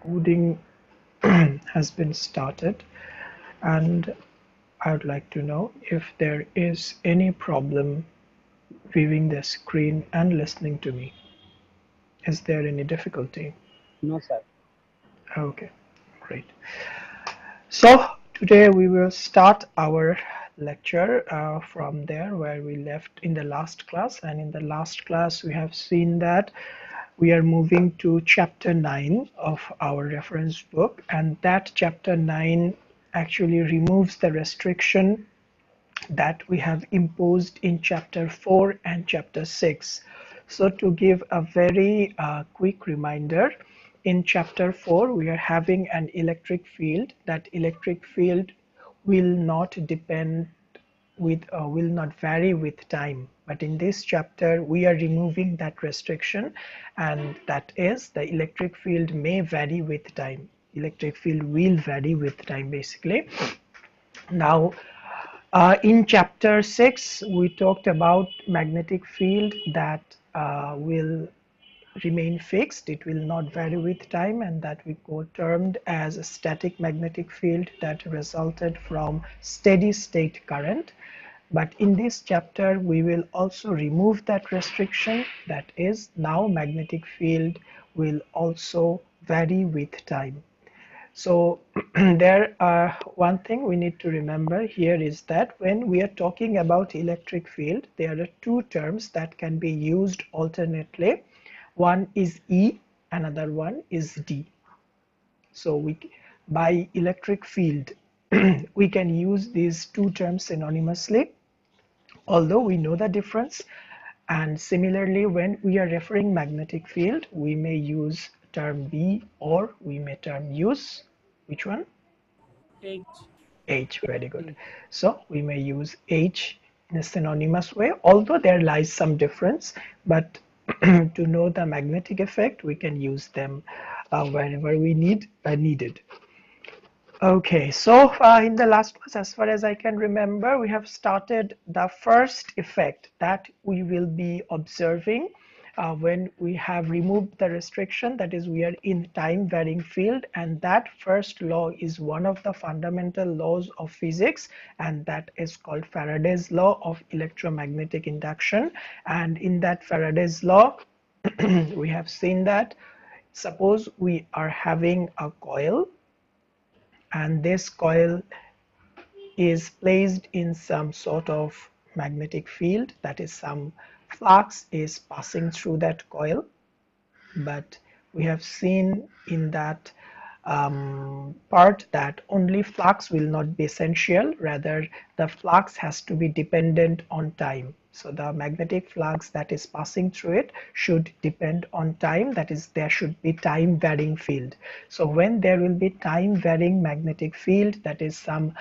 Recording has been started, and I would like to know if there is any problem viewing the screen and listening to me. Is there any difficulty? No, sir. Okay, great. So today we will start our lecture from there where we left in the last class, and in the last class we have seen that we are moving to chapter 9 of our reference book, and that chapter 9 actually removes the restriction that we have imposed in chapter 4 and chapter 6. So to give a very quick reminder, in chapter 4 we are having an electric field. That electric field will not depend with will not vary with time, but in this chapter we are removing that restriction, and that is the electric field may vary with time. Electric field will vary with time basically. Now in chapter 6 we talked about magnetic field that will remain fixed, it will not vary with time, and that we termed as a static magnetic field that resulted from steady state current. But in this chapter we will also remove that restriction, that is now magnetic field will also vary with time. So there are one thing we need to remember here is that when we are talking about electric field, there are two terms that can be used alternately. One is E, another one is D. So by electric field, we can use these two terms synonymously, although we know the difference. And similarly, when we are referring magnetic field, we may use term B or we may term use, which one? H. H, very good. H. So we may use H in a synonymous way, although there lies some difference, but to know the magnetic effect, we can use them wherever we needed. Okay, so in the last class, as far as I can remember, we have started the first effect that we will be observing when we have removed the restriction, that is we are in time varying field, and that first law is one of the fundamental laws of physics, and that is called Faraday's law of electromagnetic induction. And in that Faraday's law, we have seen that suppose we are having a coil, and this coil is placed in some sort of magnetic field, that is some flux is passing through that coil. But we have seen in that part that only flux will not be essential, rather the flux has to be dependent on time. So the magnetic flux that is passing through it should depend on time, that is there should be time varying field. So when there will be time varying magnetic field, that is some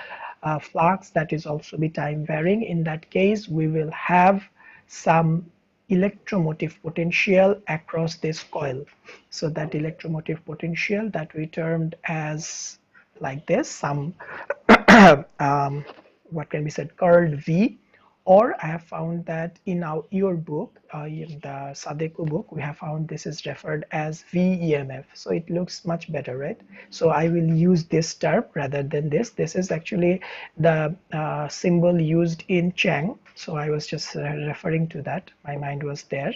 flux that is also be time varying, in that case we will have some electromotive potential across this coil. So that electromotive potential that we termed as like this, some what can be said, curled V, or I have found that in your book, in the Sadeco book, we have found this is referred as VEMF. So it looks much better, right? So I will use this term rather than this. This is actually the symbol used in Chang. So I was just referring to that. My mind was there.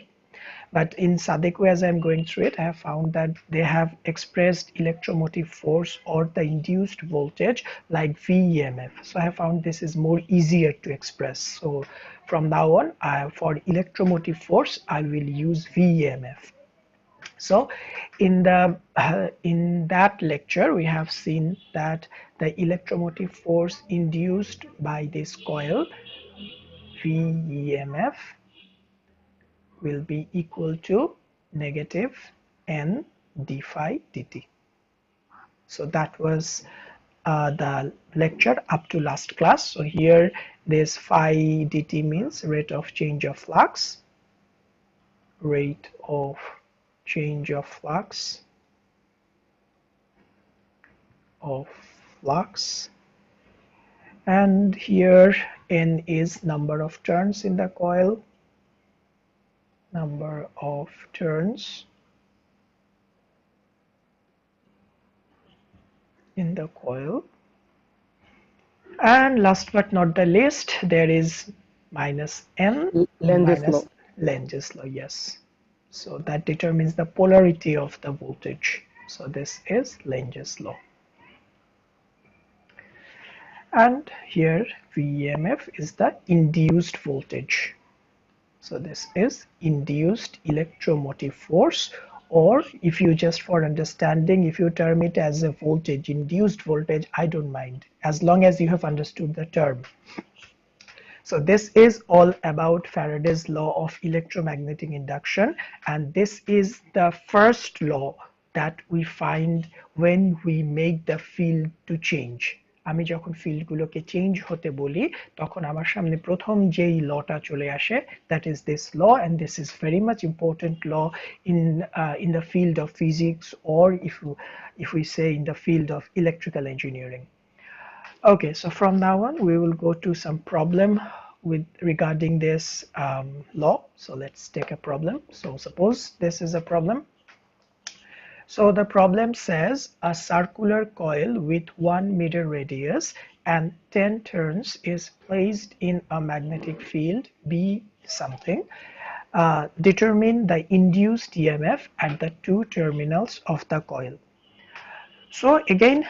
But in Sadeco, as I'm going through it, I have found that they have expressed electromotive force or the induced voltage like VEMF. So I have found this is more easier to express. So from now on, for electromotive force, I will use VEMF. So in that lecture, we have seen that the electromotive force induced by this coil, VEMF, will be equal to negative n d phi dt. So that was the lecture up to last class. So here this phi dt means rate of change of flux, rate of change of flux of flux, and here n is number of turns in the coil, number of turns in the coil. And last but not the least, there is minus N Lenses law. minus Lenges law, yes. So that determines the polarity of the voltage. So this is Lenges law. And here VEMF is the induced voltage. So this is induced electromotive force, or if you just for understanding, if you term it as a voltage, induced voltage, I don't mind, as long as you have understood the term. So this is all about Faraday's law of electromagnetic induction, and this is the first law that we find when we make the field to change. আমি যখন ফিল্ডগুলোকে change হতে বলি তখন আমার সামনে প্রথম যেই লটা চলে আসে, that is this law, and this is very much important law in the field of physics, or if we say in the field of electrical engineering. Okay, so from now on we will go to some problem with regarding this law. So let's take a problem. So suppose this is a problem. So the problem says a circular coil with 1 meter radius and 10 turns is placed in a magnetic field B something. Determine the induced EMF at the two terminals of the coil. So again,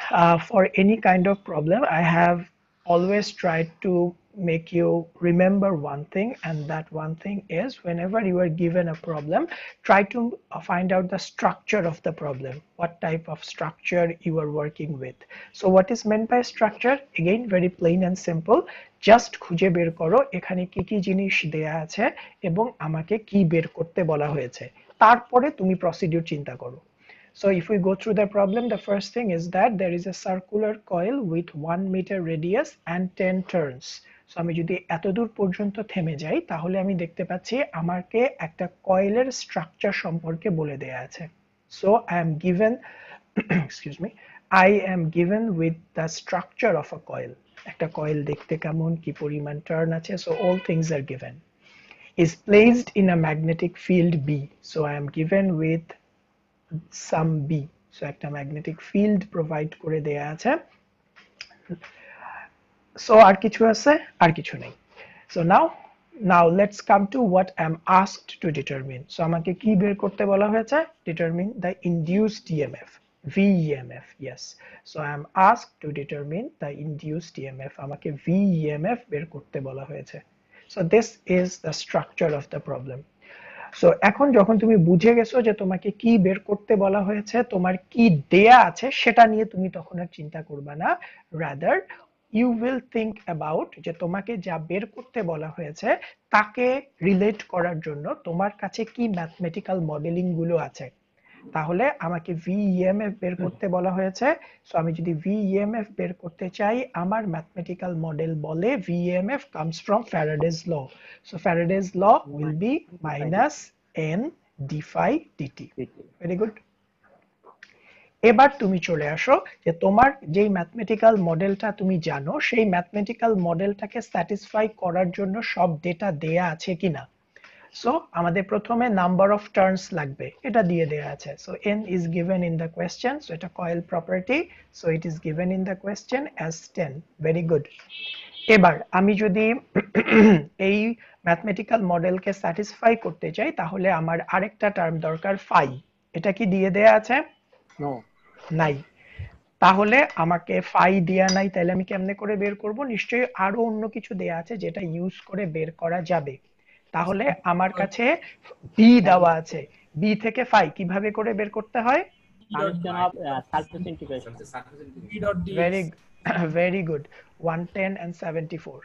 for any kind of problem, I have always tried to make you remember one thing, and that one thing is whenever you are given a problem, try to find out the structure of the problem, what type of structure you are working with. So what is meant by structure? Again, very plain and simple. Just খুঁজে বের করো এখানে কি কি জিনিস দেয়া আছে এবং আমাকে কি বের করতে বলা হয়েছে, তারপরে তুমি প্রসিডিউর চিন্তা করো. So if we go through the problem, the first thing is that there is a circular coil with 1 meter radius and 10 turns. So আমি যদি এতদূর পর্যন্ত থেমে যাই তাহলে আমি দেখতে পাচ্ছি আমাকে একটা কয়েলের স্ট্রাকচার সম্পর্কে বলে দেয়া আছে. So I am given excuse me, I am given with the structure of a coil. একটা কয়েল দেখতে কেমন, কি পরিমাণ টার্ন আছে, so all things are given. Is placed in a magnetic field B. So I am given with some B. So একটা magnetic field provide করে দেয়া আছে. So আর কিছু আছে? আর কিছু নেই. So now let's come to what I'm asked to determine. So আমাকে কি বের করতে বলা হয়েছে? Determine the induced EMF. VEMF, yes. So I am asked to determine the induced EMF. আমাকে VEMF বের করতে বলা হয়েছে. So this is the structure of the problem. So এখন যখন তুমি বুঝে গেছো যে তোমাকে কি বের করতে বলা হয়েছে, তোমার কি দেয়া আছে সেটা নিয়ে তুমি তখন আর চিন্তা করবে না, rather you will think about যে তোমাকে যা বের করতে বলা হয়েছে তাকে রিলেট করার জন্য তোমার কাছে কি ম্যাথমেটিক্যাল মডেলিং গুলো আছে. তাহলে আমাকে VEMF বের করতে বলা হয়েছে, সো আমি যদি VEMF বের করতে চাই আমার ম্যাথমেটিক্যাল মডেল বলে VEMF comes from Faraday's law. So Faraday's law will be minus n d phi dt. Very good. এবার তুমি চলে আসো যে তোমার যেই ম্যাথমেটিক্যাল মডেলটা তুমি জানো সেই ম্যাথমেটিক্যাল মডেলটাকে স্যাটিসফাই করার জন্য সব ডেটা দেয়া আছে কিনা. So আমাদের প্রথমে number of turns লাগবে, এটা দিয়ে দেয়া আছে. So n is given in the question, so এটা coil property, so it is given in the question as 10. Very good. এবার আমি যদি এই ম্যাথমেটিক্যাল মডেলকে স্যাটিসফাই করতে চাই তাহলে আমার আরেকটা টার্ম দরকার phi. এটা কি দিয়ে দেয়া আছে? নো, নাই. তাহলে আমাকে phi দেয়া নাই, তাহলে আমি কেমনে করে বের করব? নিশ্চয়ই আরো অন্য কিছু দেয়া আছে যেটা ইউজ করে বের করা যাবে. তাহলে আমার কাছে b দেওয়া আছে, b থেকে phi কিভাবে করে বের করতে হয়? Summation of surface integration very very good, 110 and 74.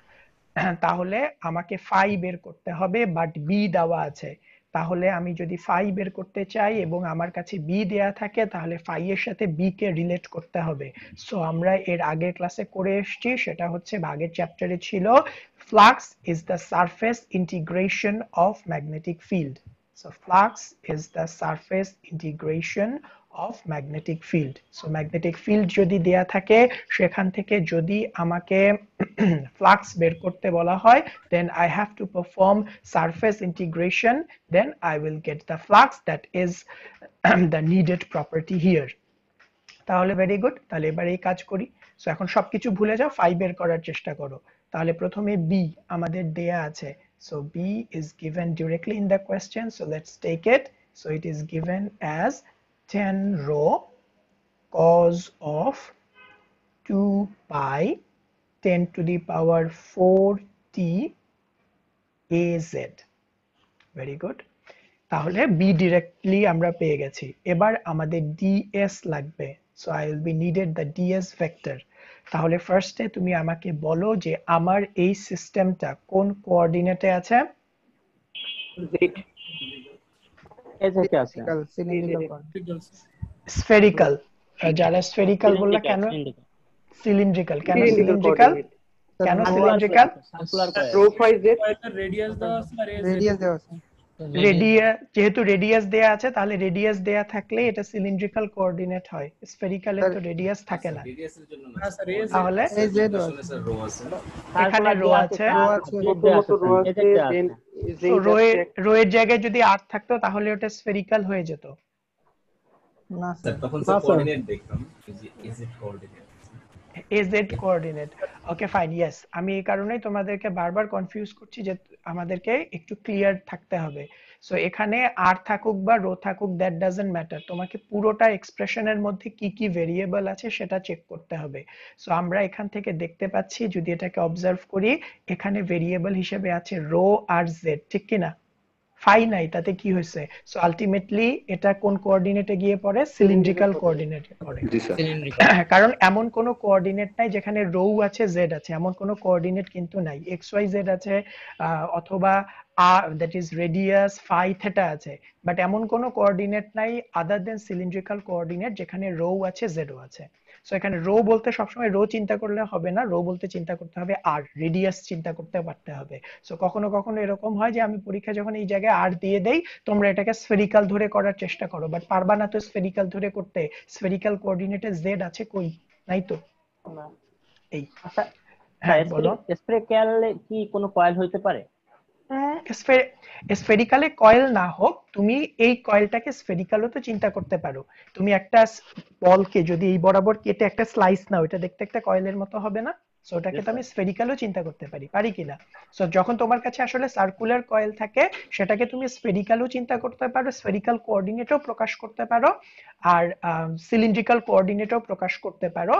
তাহলে আমাকে phi বের করতে হবে, বাট b দেওয়া আছে. তাহলে আমি যদি phi বের করতে চাই এবং আমার কাছে b দেয়া থাকে তাহলে phi এর সাথে b কে রিলেট করতে হবে. সো আমরা এর আগের ক্লাসে করে এসেছি, সেটা হচ্ছে আগের চ্যাপ্টারে ছিল flux is the surface integration of magnetic field. So flux is the surface integration of magnetic field. So magnetic field যদি দেয়া থাকে সেখান থেকে যদি আমাকে flux বের করতে বলা হয়, then I have to perform surface integration, then I will get the flux that is the needed property here. তাহলে ভেরি গুড, তাহলে এবার এই কাজ করি। সো এখন সবকিছু ভুলে যাও, 5 বের করার চেষ্টা করো। তাহলে প্রথমে বি আমাদের দেয়া আছে, so B is given directly in the question, so let's take it. So it is given as 10 rho cos of 2 pi 10 to the power 4t az। Very good, তাহলে বি ডিরেক্টলি আমরা পেয়ে গেছি। এবার আমাদের DS লাগবে, so I will be needed the DS vector. তাহলে ফার্স্টে তুমি আমাকে বলো যে আমার এই সিস্টেমটা কোন কোঅর্ডিনেটে আছে? জেড এজ এতে আছে সিলিন্ড্রিক্যাল স্ফেরিক্যাল। যারা স্ফেরিক্যাল বললা কেন? সিলিন্ড্রিক্যাল। কেন সিলিন্ড্রিক্যাল? কোঅর্ডিনেট কেন cylindrical? Circular rho 5 Z radius দেওয়া আছে আর এজ রেডিয়াস দেওয়া আছে যেহেতু রেডিয়াস দেয়া আছে, তাহলে রেডিয়াস দেয়া থাকলে এটা সিলিন্ড্রিক্যাল কোঅর্ডিনেট হয়। স্ফেরিক্যালে তো রেডিয়াস থাকে না। রেডিয়াসের জন্য না স্যার এজ তাহলে এই জেড আসলে স্যার রো আছে এখানে রো আছে, প্রথমত রো আছে দেন তো রো এর জায়গায় যদি আর থাকতো তাহলে ওটা স্ফেরিক্যাল হয়ে যেত। না স্যার তখন না, স্যার স্যার। কোঅর্ডিনেট দেখতাম যে is it coordinate AZ coordinate. Okay fine, yes, আমি এই কারণেই তোমাদেরকে বারবার কনফিউজ করছি যে আমাদেরকে একটু ক্লিয়ার থাকতে হবে। সো এখানে আর থাকুক বা রো থাকুক, দ্যাট ডাজন্ট ম্যাটার, তোমাকে পুরোটা এক্সপ্রেশনের মধ্যে কি কি ভেরিয়েবল আছে সেটা চেক করতে হবে। সো আমরা এখান থেকে দেখতে পাচ্ছি, যদি এটাকে অবজার্ভ করি, এখানে ভেরিয়েবল হিসেবে আছে রো আর জেড, ঠিক কি না? ফাই নাই, তাতে কি হয়েছে? সো আলটিমেটলি এটা কোন কোঅর্ডিনেটে গিয়ে পড়ে? সিলিন্ড্রিক্যাল কোঅর্ডিনেটে পড়ে। কারণ এমন কোনো কোঅর্ডিনেট নাই যেখানে রো আছে জেড আছে, এমন কোনো কোঅর্ডিনেট কিন্তু নাই। এক্স ওয়াই জেড আছে, অথবা that is radius phi theta আছে, বাট এমন কোনো কোঅর্ডিনেট নাই আদার দেন সিলিন্ড্রিক্যাল কোঅর্ডিনেট যেখানে রো আছে জেডও আছে। সো এখানে রো বলতে সবসময় রো চিন্তা করলে হবে না, রো বলতে চিন্তা করতে হবে আর, রেডিয়াস চিন্তা করতে পারতে হবে। সো কখনো কখনো এরকম হয় যে আমি পরীক্ষা যখন এই জায়গায় আর দিয়ে দেই, তোমরা এটাকে স্ফেরিক্যাল ধরে করার চেষ্টা করো, বাট পারবা না তো স্ফেরিক্যাল ধরে করতে। স্ফেরিক্যাল কোঅর্ডিনেটে জেড আছে কই? নাই তো। এই আচ্ছা, হ্যাঁ বলো। স্ফেরিক্যাল কি কোনো কয়েল হইতে পারে? স্ফেরিক্যালে কয়েল না হোক, তুমি এই কয়েলটাকে স্ফেরিক্যালও তো চিন্তা করতে পারো। তুমি একটা বলকে যদি এই বরাবর কেটে একটা স্লাইস নাও, এটা দেখতে একটা কয়েলের মতো হবে না? সো ওটাকে তো আমি স্ফেরিক্যালও চিন্তা করতে পারি কিনা? সো যখন তোমার কাছে আসলে সার্কুলার কয়েল থাকে, সেটাকে তুমি স্ফেরিক্যালও চিন্তা করতে পারো, স্ফেরিক্যাল কোঅর্ডিনেটও প্রকাশ করতে পারো, আর সিলিন্ড্রিক্যাল কোঅর্ডিনেটও প্রকাশ করতে পারো।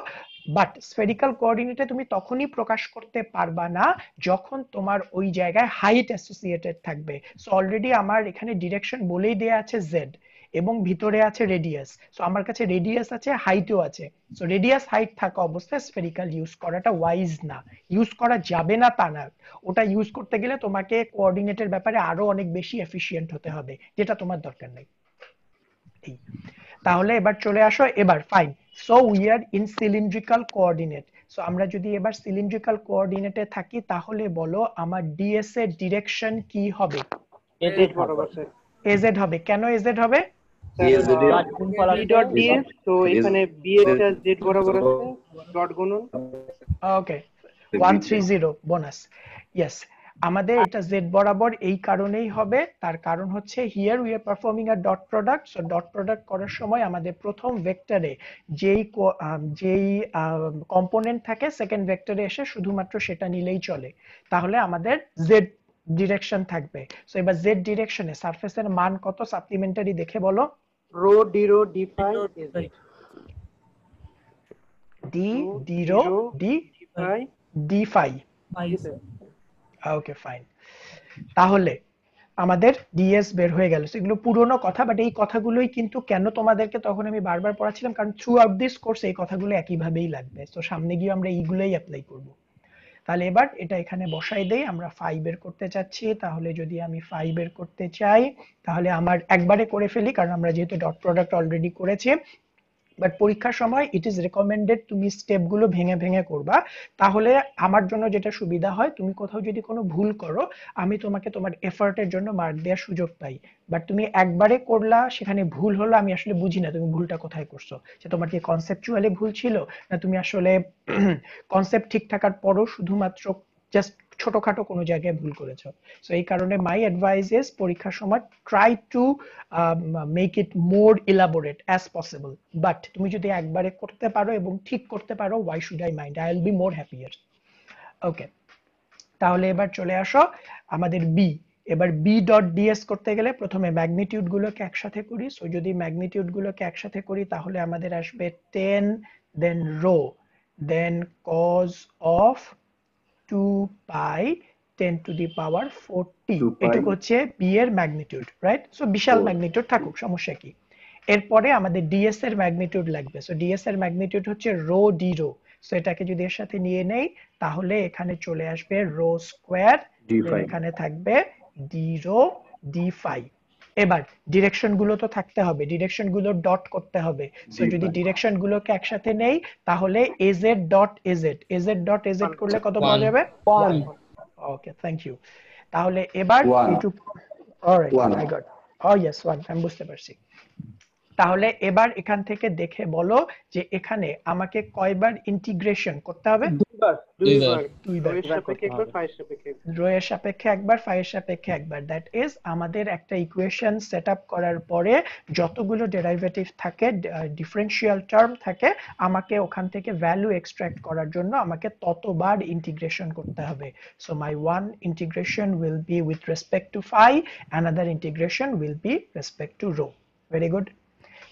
বাট স্ফেরিক্যাল কোঅর্ডিনেটে তুমি তখনই প্রকাশ করতে পারবা না যখন তোমার ওই জায়গায় হাইট অ্যাসোসিয়েটেড থাকবে। সো অলরেডি আমার এখানে ডিরেকশন বলেই দেয়া আছে জেড, এবং ভিতরে আছে রেডিয়াস। সো আমার কাছে রেডিয়াস আছে, হাইটও আছে। সো রেডিয়াস হাইট থাকা অবস্থায় স্ফেরিক্যাল ইউজ করাটা ওয়াইজ না। ইউজ করা যাবে না তা না, ওটা ইউজ করতে গেলে তোমাকে কোঅর্ডিনেটের ব্যাপারে আরো অনেক বেশি এফিশিয়েন্ট হতে হবে, যেটা তোমার দরকার নেই। তাহলে এবার চলে আসো, এবার fine. So we are in cylindrical coordinate. So আমরা যদি এবার সিলিন্ড্রিক্যাল কোঅর্ডিনেটে থাকি, তাহলে বলো আমার ডিএস এর ডিরেকশন কি হবে? জেড বরাবর স্যার এজেড হবে। কেন এজেড হবে? বি ডট ডিএস, তো এখানে বি এর টা জেড বরাবর আছে, ডট গুণন ওকে 130 বোনাস। ইয়েস, আমাদের এটা জেড বরাবর এই কারণেই হবে, তার কারণ হচ্ছে here we are performing a dot product. So dot product করার সময় আমাদের প্রথম ভেক্টরে যেই কম্পোনেন্ট থাকে, সেকেন্ড ভেক্টরে এসে শুধুমাত্র সেটা নিলেই চলে। তাহলে আমাদের জেড ডিরেকশন থাকবে। সো এবার জেড ডিরেকশনে সারফেসের মান কত সাপ্লিমেন্টারি দেখে বলো? Rho D rho D phi D rho phi D phi. Okay fine, তাহলে আমাদের ডিএস বের হয়ে গেল। এগুলো পুরনো কথা, বাট এই কথাগুলোই কিন্তু কেন তোমাদেরকে তখন আমি বারবার পড়াচ্ছিলাম, কারণ থ্রু আউট দিস কোর্স এই কথাগুলো একইভাবেই লাগবে। তো সামনে গিয়ে আমরা এইগুলোই অ্যাপ্লাই করব। তাহলে এবার এটা এখানে বসাই দেই। আমরা 5 বের করতে চাচ্ছি, তাহলে যদি আমি 5 বের করতে চাই, তাহলে আমার একবারে করে ফেলি, কারণ আমরা যেহেতু ডট প্রোডাক্ট অলরেডি করেছি। বাট পরীক্ষার সময় ইট ইজ রেকমেন্ডেড তুমি স্টেপগুলো ভেঙে ভেঙে করবা, তাহলে আমার জন্য যেটা সুবিধা হয়, তুমি কোথাও যদি কোনো ভুল করো, আমি তোমাকে তোমার এফর্টের জন্য মার্ক দেওয়ার সুযোগ পাই। বাট তুমি একবারে করলা, সেখানে ভুল হলো, আমি আসলে বুঝি না তুমি ভুলটা কোথায় করছো, যে তোমার কি কনসেপচুয়ালি ভুল ছিল, না তুমি আসলে কনসেপ্ট ঠিক থাকার পরও শুধুমাত্র জাস্ট ছোটখাটো কোনো জায়গায় ভুল করেছো। সো এই কারণে মাই অ্যাডভাইস ইজ পরীক্ষার সময় try to make it more elaborate as possible, but তুমি যদি একবারে করতে পারো এবং ঠিক করতে পারো, why should I mind, I will be more happier. Okay, তাহলে এবার চলে আসো আমাদের বি। এবার বি ডট ডিএস করতে গেলে প্রথমে ম্যাগনিটিউড গুলোকে একসাথে করি। সো যদি ম্যাগনিটিউড গুলোকে একসাথে করি তাহলে আমাদের আসবে 10, then rho, then cause of 2 pi 10 to the power 40। 2 pi এটুকু হচ্ছে বি এর ম্যাগনিটিউড, রাইট? সো বিশাল 4 ম্যাগনিটিউড থাকুক, সমস্যা কি? এরপরে আমাদের ডিএস এর ম্যাগনিটিউড লাগবে। সো ডিএস এর ম্যাগনিটিউড হচ্ছে রো ডি রো। সো এটাকে যদি এর সাথে নিয়ে নেই তাহলে এখানে চলে আসবে rho square, d then phi এখানে থাকবে ডি রো ডি ফাই। এবার ডিরেকশন গুলো তো থাকতে হবে, ডিরেকশন গুলো ডট করতে হবে। সো d যদি phi ডিরেকশন গুলোকে একসাথে নেই তাহলে AZ dot AZ, AZ dot AZ করলে কত পাওয়া 1 যাবে? 1 ওকে, থ্যাংক ইউ। তাহলে এবার 1 এইটুকু, alright, 1 I got, oh yes 1, আমি বুঝতে পারছি। তাহলে এবার এখান থেকে দেখে বলো যে এখানে আমাকে কয়বার ইন্টিগ্রেশন করতে হবে? দুইবার দুইবার, দুইবার। রো এর সাপেক্ষে একবার, ফাই এর সাপেক্ষে একবার। রো এর সাপেক্ষে একবার, ফাই এর সাপেক্ষে একবার। দ্যাট ইজ আমাদের একটা ইকুয়েশন সেট আপ করার পরে যতগুলো ডেরিভেটিভ থাকে, ডিফারেন্সিয়াল টার্ম থাকে, আমাকে ওখান থেকে ভ্যালু এক্সট্রাক্ট করার জন্য আমাকে ততবার ইন্টিগ্রেশন করতে হবে। So my one integration will be with respect to phi, another integration will be respect to rho. Very good.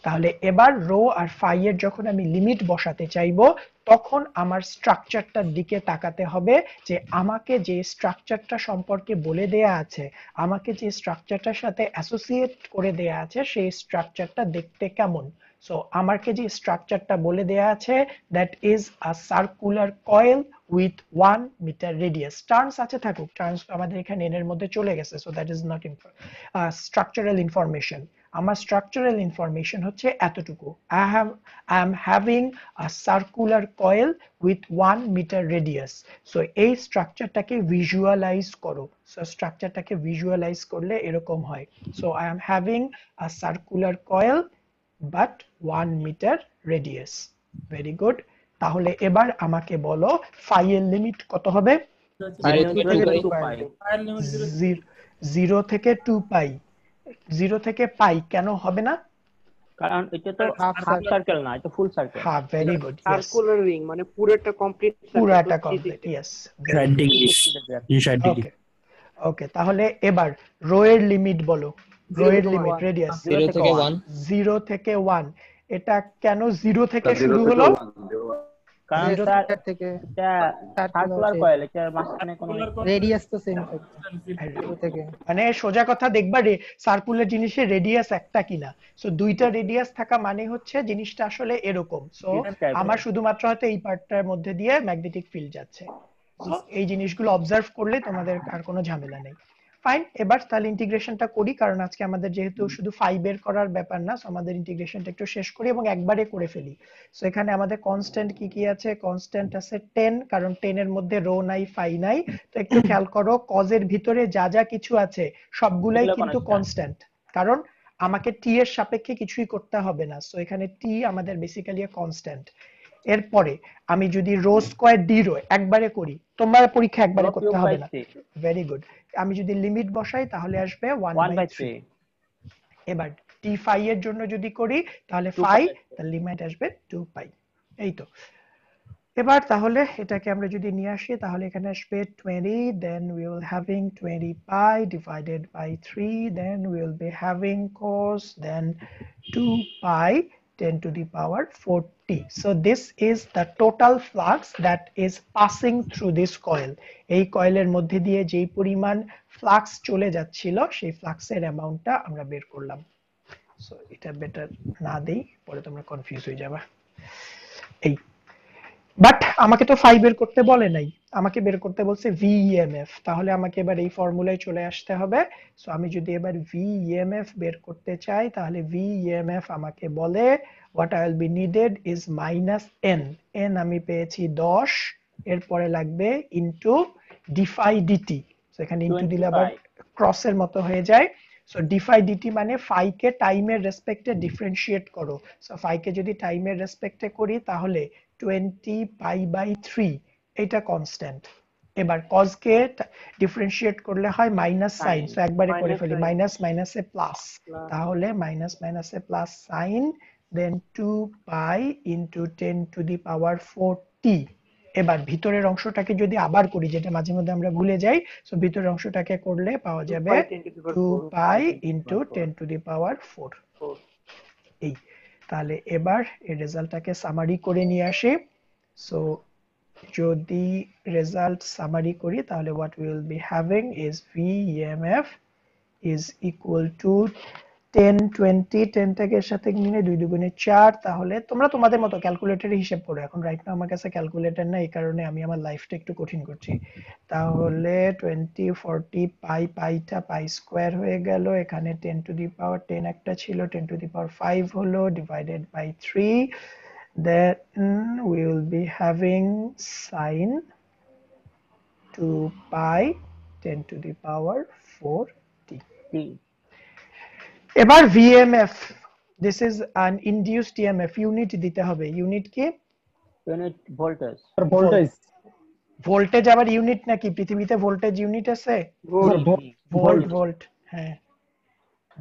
তাহলে এবার রো আর ফাই এর যখন আমি লিমিট বসাতে চাইবো তখন আমার স্ট্রাকচারটার দিকে তাকাতে হবে যে আমাকে যে স্ট্রাকচারটা সম্পর্কে বলে দেয়া আছে, আমাকে যে স্ট্রাকচারটার সাথে অ্যাসোসিয়েট করে দেয়া আছে সেই স্ট্রাকচারটা দেখতে কেমন। সো আমাকে যে স্ট্রাকচারটা বলে দেয়া আছে that is a circular coil with 1 metre radius. Terms আছে থাকুক, টার্মস আমাদের এখানে এর মধ্যে চলে গেছে, so that is not structural information. আমার স্ট্রাকচারাল ইনফরমেশন হচ্ছে এতটুকু, I am having a circular coil with 1 metre radius. So এই স্ট্রাকচারটাকে ভিজুয়ালাইজ করো। সো স্ট্রাকচারটাকে ভিজুয়ালাইজ করলে এরকম হয়। So I am having a circular coil but 1 metre radius. Very good. তাহলে এবার আমাকে বলো ফাই এর লিমিট কত হবে? 0 0 থেকে থেকে 2 পাই। 0 থেকে 2 পাই। 0 থেকে পাই কেন হবে না? কারণ এটা তো Half হাফ সার্কেল না, এটা ফুল সার্কেল। হ্যাঁ, very good, yes, circular ring মানে পুরোটা কমপ্লিট পুরাটা complete, yes. 60 degrees in 60 okay degrees ওকে, তাহলে এবার রো এর লিমিট বলো, রো এর লিমিট রেডিয়াস 0 থেকে 1 0 থেকে 1। এটা কেন 0 থেকে 0 শুরু থেকে হলো? 1 কারণ Zero স্যার থেকে এটা সার্কুলার আছে। কয়েল, এটার মাঝখানে কোনো রেডিয়াস তো সেম থেকে মানে সোজা কথা দেখবা সার্কুলার জিনিসের রেডিয়াস একটা কিনা। সো দুইটা রেডিয়াস থাকা মানে হচ্ছে জিনিসটা আসলে এরকম। সো Different type এর। আমার শুধুমাত্র হয়তো এই পার্টটার মধ্যে দিয়ে ম্যাগনেটিক ফিল্ড যাচ্ছে। সো এই জিনিসগুলো অবজার্ভ করলে তোমাদের আর কোনো ঝামেলা নেই। ফাইন, এবার তাহলে ইন্টিগ্রেশনটা করি, কারণ আজকে আমাদের যেহেতু শুধু ফাই বের করার ব্যাপার না, সো আমাদের ইন্টিগ্রেশনটা একটু শেষ করি এবং একবারে করে ফেলি। সো এখানে আমাদের কনস্ট্যান্ট কি কি আছে? কনস্ট্যান্ট আছে 10, কারণ 10 এর মধ্যে রো নাই, ফাই নাই। তো একটু খেয়াল করো কজের ভিতরে যা যা কিছু আছে সবগুলাই এগুলো কিন্তু constant। কনস্ট্যান্ট, কারণ আমাকে টি এর সাপেক্ষে কিছুই করতে হবে না। সো এখানে টি আমাদের বেসিক্যালি কনস্ট্যান্ট। এরপরে আমি যদি রো স্কয়ার ডি রো একবারে করি, তোমার পরীক্ষা একবারে Rho করতে cube হবে by না। 3, ভেরি গুড। আমি যদি লিমিট বসাই তাহলে আসবে 1 1 বাই by 3। 3, এবার টি ফাই এর জন্য যদি করি তাহলে 2 ফাই, pi। তার লিমিট আসবে 2 পাই। এই তো। এবার তাহলে এটাকে আমরা যদি নিয়ে আসি তাহলে এখানে আসবে 20, then we will having 20 pi divided by 3, then we will be having cos, then 2 pi 10 to the power 40. So this is the total flux that is passing through this coil. এই কয়েলের মধ্যে দিয়ে যেই পরিমাণ ফ্লাক্স চলে যাচ্ছিল সেই ফ্লাক্সের অ্যামাউন্টটা আমরা বের করলাম। সো এটা বেটার না দেই, পরে তোমরা কনফিউজ হয়ে যাবে। এই, বাট আমাকে তো ফাই বের করতে বলে নাই, আমাকে বের করতে বলছে ভিইএমএফ। তাহলে আমাকে এবার এই ফর্মুলায় চলে আসতে হবে। সো আমি যদি এবার ভিইএমএফ বের করতে চাই তাহলে ভিইএমএফ আমাকে বলে what I will be needed is minus n, n আমি পেয়েছি 10, এরপরে লাগবে ইনটু ডিফাই ডিটি। সো এখানে ইনটু দিলে আবার ক্রসের মতো হয়ে যায়। সো ডিফাই ডিটি মানে ফাই কে টাইমের রেসপেক্টে ডিফারেন্সিয়েট করো। সো ফাই কে যদি টাইমের রেসপেক্টে করি তাহলে 20 পাই বাই 3, এটা কনস্ট্যান্ট। এবার cos কে ডিফারেন্সিয়েট করলে হয় মাইনাস সাইন, Sin. সো একবারে করে Minus ফেলি sin. মাইনাস মাইনাসে প্লাস, Plus. তাহলে মাইনাস মাইনাসে plus sine then 2 pi into 10 to the power 4t। এবার ভিতরের অংশটাকে যদি আবার করি, যেটা মাঝে মধ্যে আমরা ভুলে যাই, সো ভিতরের অংশটাকে করলে পাওয়া 2 যাবে pi 10 to the power 2 4. Pi into 10 to the power 4। 4. এই তাহলে এবার এই রেজাল্টটাকে সামারি করে নিয়ে আসি। সো যদি রেজাল্ট সামারি করি তাহলে what we will be having is VEMF is equal to 10 20, 10 টাকে এর সাথে নিয়ে 2 দুগুণে 4, তাহলে তোমরা তোমাদের মতো ক্যালকুলেটরে হিসাব করো। এখন রাইট নাও আমার কাছে ক্যালকুলেটর না, এই কারণে আমি আমার লাইফটা একটু কঠিন করছি। তাহলে 20 40 পাই, পাইটা পাই স্কয়ার হয়ে গেল, এখানে 10 টু দি পাওয়ার 10 একটা ছিল, 10 টু দি পাওয়ার 5 হলো, divided by 3, then we will be having sine 2 pi 10 to the power 4t. T. এবার VMF, this is an induced EMF, unit দিতে হবে। ইউনিট কি? Unit voltage. ভোল্টেজ ভোল্টেজ আবার ইউনিট নাকি? পৃথিবীতে ভোল্টেজ ইউনিট আছে? Volt. Volt volt, হ্যাঁ।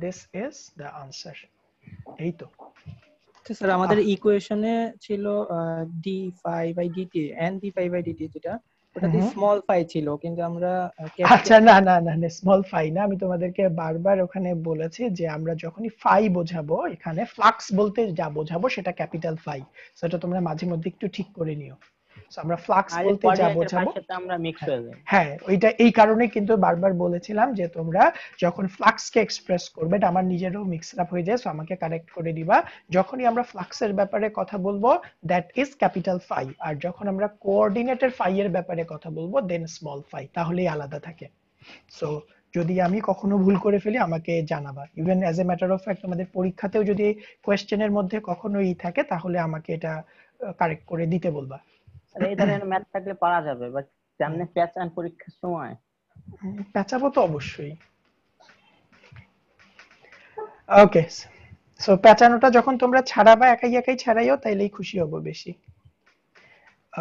this is the answer। এই তো স্যার আমাদের ইকুয়েশনে ছিল D phi by DT and D phi by DT, যেটা ওটাতে স্মল ফাই ছিল, কিন্তু আমরা আচ্ছা না না না স্মল ফাই না, আমি তোমাদেরকে বারবার ওখানে বলেছি যে আমরা যখনই ফাই বোঝাবো, এখানে ফ্লাক্স বলতে যা বোঝাবো সেটা ক্যাপিটাল ফাই, সেটা তোমরা মাঝে মধ্যে একটু ঠিক করে নিও। সো আমরা ফ্লাক্স আর বলতে যা বোঝাবো, সাথে আমরা মিক্স হয়ে যাই। হ্যাঁ ওইটা এই কারণে কিন্তু বারবার বলেছিলাম যে তোমরা যখন ফ্লাক্সকে এক্সপ্রেস করবে, এটা আমার নিজেরও মিক্স আপ হয়ে যায়, সো আমাকে কারেক্ট করে দিবা। যখনই আমরা ফ্লাক্সের ব্যাপারে কথা বলবো দ্যাট ইজ ক্যাপিটাল ফাই, আর যখন আমরা কোঅর্ডিনেটের ফাই এর ব্যাপারে কথা বলবো দেন স্মল ফাই, তাহলেই আলাদা থাকে। সো যদি আমি কখনো ভুল করে ফেলি আমাকে জানাবা, even as a matter of fact আমাদের পরীক্ষাতেও যদি কোয়েশ্চেনের মধ্যে কখনো থাকে তাহলে আমাকে এটা কারেক্ট করে দিতে বলবা। এই ধরনের ম্যাথ থাকলে পারা যাবে, বাট সামনে প্যাটার্ন পরীক্ষার সময় পেঁচাবো তো অবশ্যই। ওকে, সো পেঁচানোটা যখন তোমরা ছাড়াবা একাই একাই ছাড়াইও, তাইলেই খুশি হব বেশি।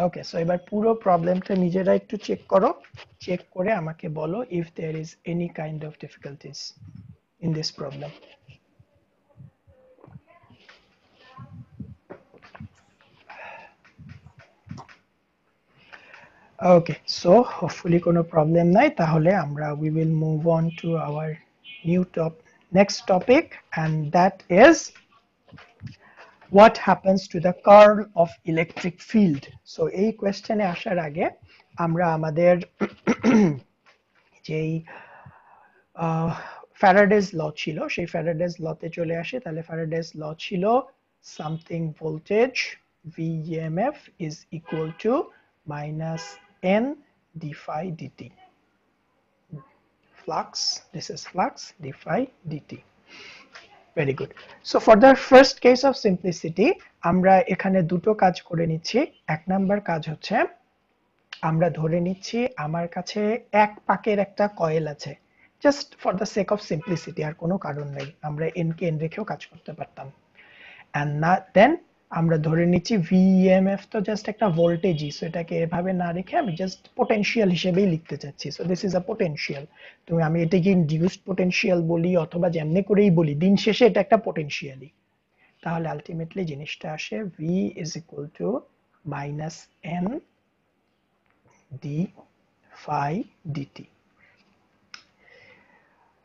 ওকে, সো এবার পুরো প্রবলেমটা নিজেরা একটু চেক করো, চেক করে আমাকে বলো if there is any kind of difficulties in this problem. Okay, so hopefully কোনো প্রবলেম নাই, তাহলে আমরা we will move on to our next topic, and that is what happens to the curl of electric field. So এই কোয়েশ্চেনে আসার আগে আমরা আমাদের যেই ফ্যারাডেজ ল ছিল সেই ফ্যারাডেজ লতে চলে আসি। তাহলে ফ্যারাডেজ ল ছিল something voltage VEMF is equal to minus n d phi dt. Flux, this is flux d phi dt. Very good. So for the first case of simplicity, আমরা এখানে দুটো কাজ করে নিচ্ছি। এক নাম্বার কাজ হচ্ছে আমরা ধরে নিচ্ছি আমার কাছে এক পাকের একটা কয়েল আছে, just for the sake of simplicity, আর কোনো কারণ নেই, আমরা এন কে এন রেখেও কাজ করতে পারতাম। and then আমরা ধরে নিচ্ছি VEMF তো জাস্ট একটা ভোল্টেজই, সো এটাকে এভাবে না রেখে আমি জাস্ট পোটেনশিয়াল হিসেবেই লিখতে চাচ্ছি। So this is a potential, তো আমি এটাকে ইনডিউসড পোটেনশিয়াল বলি অথবা যেমনি করেই বলি, দিন শেষে এটা একটা পোটেনশিয়ালই। তাহলে আলটিমেটলি জিনিসটা আসে V is equal to minus n d phi dt.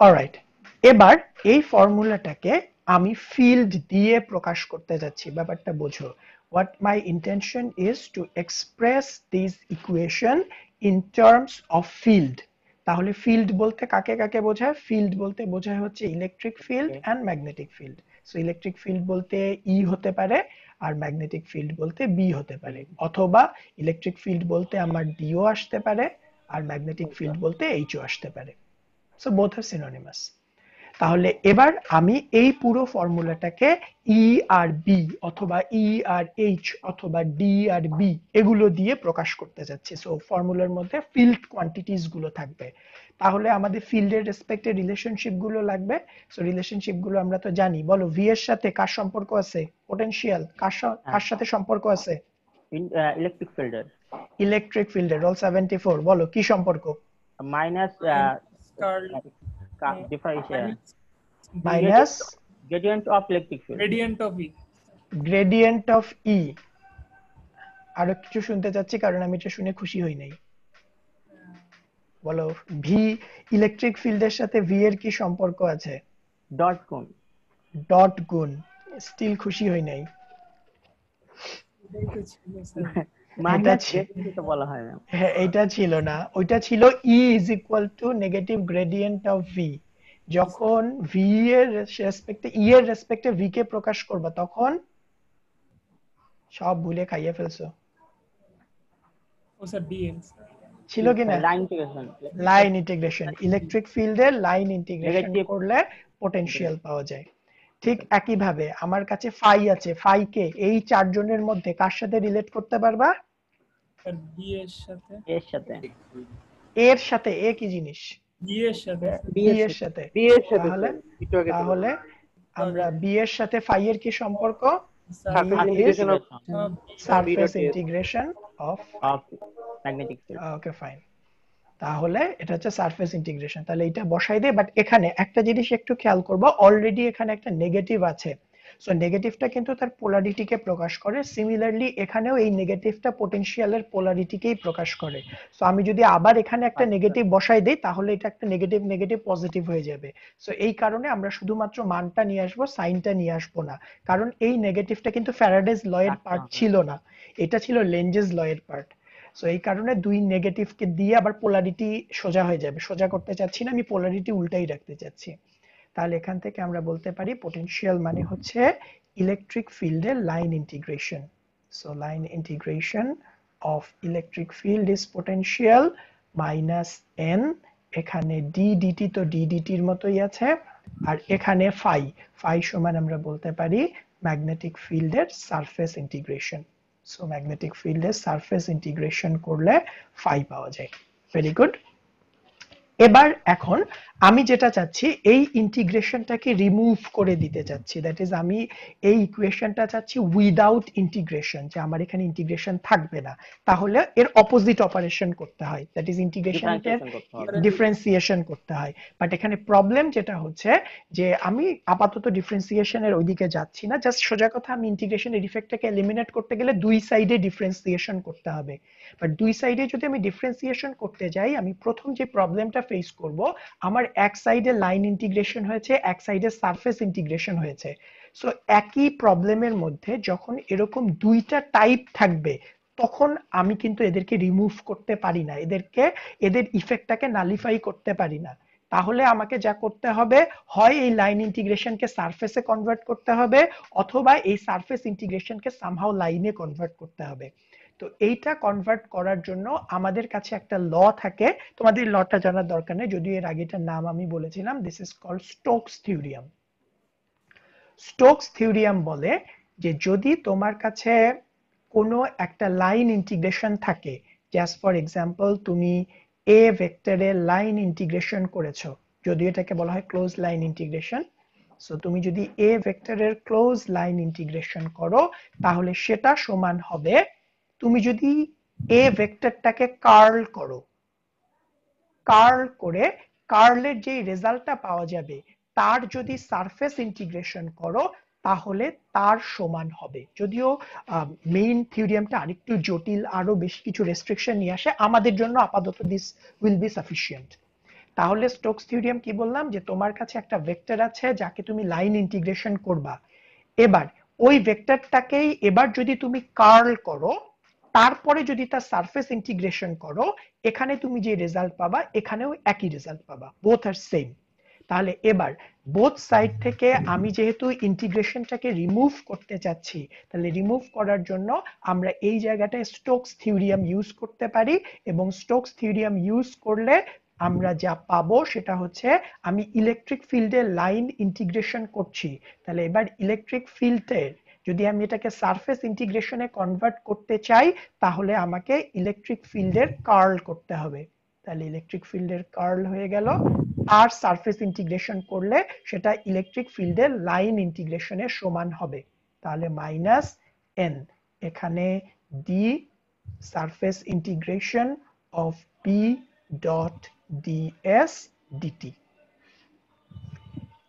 Alright, এবার এই ফর্মুলাটাকে আমি ফিল্ড দিয়ে প্রকাশ করতে যাচ্ছি। ব্যাপারটা বোঝো, what my intention is to express this equation in terms of field. তাহলে ফিল্ড বলতে কাকে কাকে বোঝায়? ফিল্ড বলতে বোঝায় হচ্ছে electric field and magnetic field. So electric field বলতে ই হতে পারে আর ম্যাগনেটিক ফিল্ড বলতে বি হতে পারে, অথবা ইলেকট্রিক ফিল্ড বলতে আমার ডিও আসতে পারে আর ম্যাগনেটিক ফিল্ড বলতে এইচও আসতে পারে। সো বোথ আর সিনোনিমাস। তাহলে এবার আমি এই পুরো ফর্মুলাটাকে ই আর বি অথবা ই আর এইচ অথবা ডি আর বি এগুলো দিয়ে প্রকাশ করতে যাচ্ছি। সো ফর্মুলার মধ্যে ফিল্ড কোয়ান্টিটিস গুলো থাকবে। তাহলে আমাদের ফিল্ডের রেসপেক্টে রিলেশনশিপ গুলো লাগবে। সো রিলেশনশিপ গুলো আমরা তো জানি, বলো ভি এর সাথে কার সম্পর্ক আছে? পোটেনশিয়াল। কার সাথে সম্পর্ক আছে? ইলেকট্রিক ফিল্ডের ইলেকট্রিক ফিল্ডের রোল 74 বলো কি সম্পর্ক minus Curl minus gradient of electric field gradient of E. Gradient of E আরো কিছু শুনতে চাচ্ছি কারণ আমি এটা শুনে খুশি হই নাই বলো ভি ইলেকট্রিক ফিল্ডের সাথে ভি এর কি সম্পর্ক আছে ডট কোণ ডট গুণ স্টিল খুশি হই নাই মাইনাস ছিল। তো বলা হয় না হ্যাঁ এটা ছিল না ওইটা ছিল E is equal to negative gradient of V যখন V এর রেসপেক্টে E এর রেসপেক্টে V কে প্রকাশ করবা তখন সব ভুলে খাইয়ে ফেলছো Oh, sir, DN. ছিল কি না line integration line integration electric ফিল্ডের লাইন ইন্টিগ্রেশন Negative. করলে পটেনশিয়াল পাওয়া যায় ঠিক একই ভাবে আমার কাছে ফাই আছে ফাই কে এই চারজনের মধ্যে কার সাথে রিলেট করতে পারবা Sir, B এর সাথে এর সাথে এর সাথে এ কি জিনিস B এর সাথে বি এর সাথে বি এর সাথে তাহলে একটু আগে তো তাহলে আমরা বি এর সাথে ফাই এর কি সম্পর্ক surface is integration of surface B dot S. Integration of of magnetic field okay fine তাহলে এটা হচ্ছে সারফেস ইন্টিগ্রেশন তাহলে এটা বসাই দে বাট এখানে একটা জিনিস একটু খেয়াল করব অলরেডি এখানে একটা নেগেটিভ আছে সো নেগেটিভটা কিন্তু তার পোলারিটিকে প্রকাশ করে সিমিলারলি এখানেও এই নেগেটিভটা পটেনশিয়ালের পোলারিটিকেই প্রকাশ করে সো আমি যদি আবার এখানে একটা নেগেটিভ বসাই দেই তাহলে এটা একটা নেগেটিভ নেগেটিভ পজিটিভ হয়ে যাবে সো এই কারণে আমরা শুধুমাত্র মানটা নিয়ে আসবো সাইনটা নিয়ে আসবো না কারণ এই নেগেটিভটা কিন্তু ফ্যারাডেজ ল এর পার্ট ছিল না এটা ছিল লেঞ্জেস ল এর পার্ট সো এই কারণে দুই নেগেটিভকে দিয়ে আবার পোলারিটি সোজা হয়ে যাবে সোজা করতে চাচ্ছি না আমি পোলারিটি উল্টাই রাখতে চাচ্ছি তাহলে এখান থেকে আমরা বলতে পারি পটেনশিয়াল মানে হচ্ছে ইলেকট্রিক ফিল্ডের line integration so line integration of electric field is potential minus N এখানে ডি ডিটি তো ডি ডিটির মতোই আছে আর এখানে ফাই ফাই সমান আমরা বলতে পারি ম্যাগনেটিক ফিল্ডের সারফেস ইন্টিগ্রেশন সো ম্যাগনেটিক ফিল্ডের সারফেস ইন্টিগ্রেশন করলে ফাই পাওয়া যায় ভেরি গুড এবার এখন আমি যেটা চাচ্ছি এই ইন্টিগ্রেশনটাকে রিমুভ করে দিতে চাচ্ছি দ্যাট ইজ আমি এই ইকুয়েশনটা চাচ্ছি উইদাউট ইন্টিগ্রেশন যে আমার এখানে ইন্টিগ্রেশন থাকবে না তাহলে এর অপোজিট অপারেশন করতে হয় দ্যাট ইজ ইন্টিগ্রেশনের ডিফারেন্সিয়েশন করতে হয় বাট এখানে প্রবলেম যেটা হচ্ছে যে আমি আপাতত ডিফারেন্সিয়েশনের ওইদিকে যাচ্ছি না জাস্ট সোজা কথা আমি ইন্টিগ্রেশনের ইফেক্টটাকে এলিমিনেট করতে গেলে দুই সাইডে ডিফারেন্সিয়েশন করতে হবে বাট দুই সাইডে যদি আমি ডিফারেন্সিয়েশন করতে যাই আমি প্রথম যে প্রবলেমটা ফেস করব আমার এক সাইডে লাইন ইন্টিগ্রেশন হয়েছে এক সাইডে সারফেস ইন্টিগ্রেশন হয়েছে সো একই প্রবলেমের মধ্যে যখন এরকম দুইটা টাইপ থাকবে তখন আমি কিন্তু এদেরকে রিমুভ করতে পারি না এদের ইফেক্টটাকে নালিফাই করতে পারি না তাহলে আমাকে যা করতে হবে হয় এই লাইন ইন্টিগ্রেশনকে সারফেসে কনভার্ট করতে হবে অথবা এই সারফেস ইন্টিগ্রেশনকে সামহাউ লাইনে কনভার্ট করতে হবে তো এইটা কনভার্ট করার জন্য আমাদের কাছে একটা ল থাকে তোমাদের লটা জানার দরকার নেই যদিও এর আগে এটার নাম আমি বলেছিলাম this is called Stokes theorem Stokes theorem বলে যে যদি তোমার কাছে কোনো একটা লাইন ইন্টিগ্রেশন থাকে জাস্ট ফর এক্সাম্পল তুমি এ ভেক্টরে লাইন ইন্টিগ্রেশন করেছো যদিও এটাকে বলা হয় ক্লোজ লাইন ইন্টিগ্রেশন সো তুমি যদি এ ভেক্টরের ক্লোজ লাইন ইন্টিগ্রেশন করো তাহলে সেটা সমান হবে তুমি যদি এ ভেক্টরটাকে কার্ল করো কার্ল করে কার্লের যে রেজাল্টটা পাওয়া যাবে তার যদি সারফেস ইন্টিগ্রেশন করো তাহলে তার সমান হবে যদিও মেইন থিওরিয়ামটা আরেকটু জটিল আরো বেশ কিছু রেস্ট্রিকশন নিয়ে আসে আমাদের জন্য আপাতত দিস উইল বি সাফিসিয়েন্ট তাহলে স্টোকস থিওরিয়াম কি বললাম যে তোমার কাছে একটা ভেক্টর আছে যাকে তুমি লাইন ইন্টিগ্রেশন করবা এবার ওই ভেক্টরটাকেই এবার যদি তুমি কার্ল করো তারপরে যদি তার সারফেস ইন্টিগ্রেশন করো এখানে তুমি যে রেজাল্ট পাবা এখানেও একই রেজাল্ট পাবা বোথ আর সেম তাহলে এবার বোথ সাইড থেকে আমি যেহেতু ইন্টিগ্রেশনটাকে রিমুভ করতে চাচ্ছি তাহলে রিমুভ করার জন্য আমরা এই জায়গাটায় স্টোকস থিওরিয়াম ইউজ করতে পারি এবং স্টোকস থিওরিয়াম ইউজ করলে আমরা যা পাবো সেটা হচ্ছে আমি ইলেকট্রিক ফিল্ডে লাইন ইন্টিগ্রেশন করছি তাহলে এবার ইলেকট্রিক ফিল্ডের যদি আমি এটাকে সারফেস ইন্টিগ্রেশনে কনভার্ট করতে চাই তাহলে আমাকে ইলেকট্রিক ফিল্ডের কার্ল করতে হবে তাহলে ইলেকট্রিক ফিল্ডের কার্ল হয়ে গেল আর সারফেস ইন্টিগ্রেশন করলে সেটা ইলেকট্রিক ফিল্ডের লাইন ইন্টিগ্রেশনের সমান হবে তাহলে মাইনাস এন এখানে the surface integration of B dot ds dt.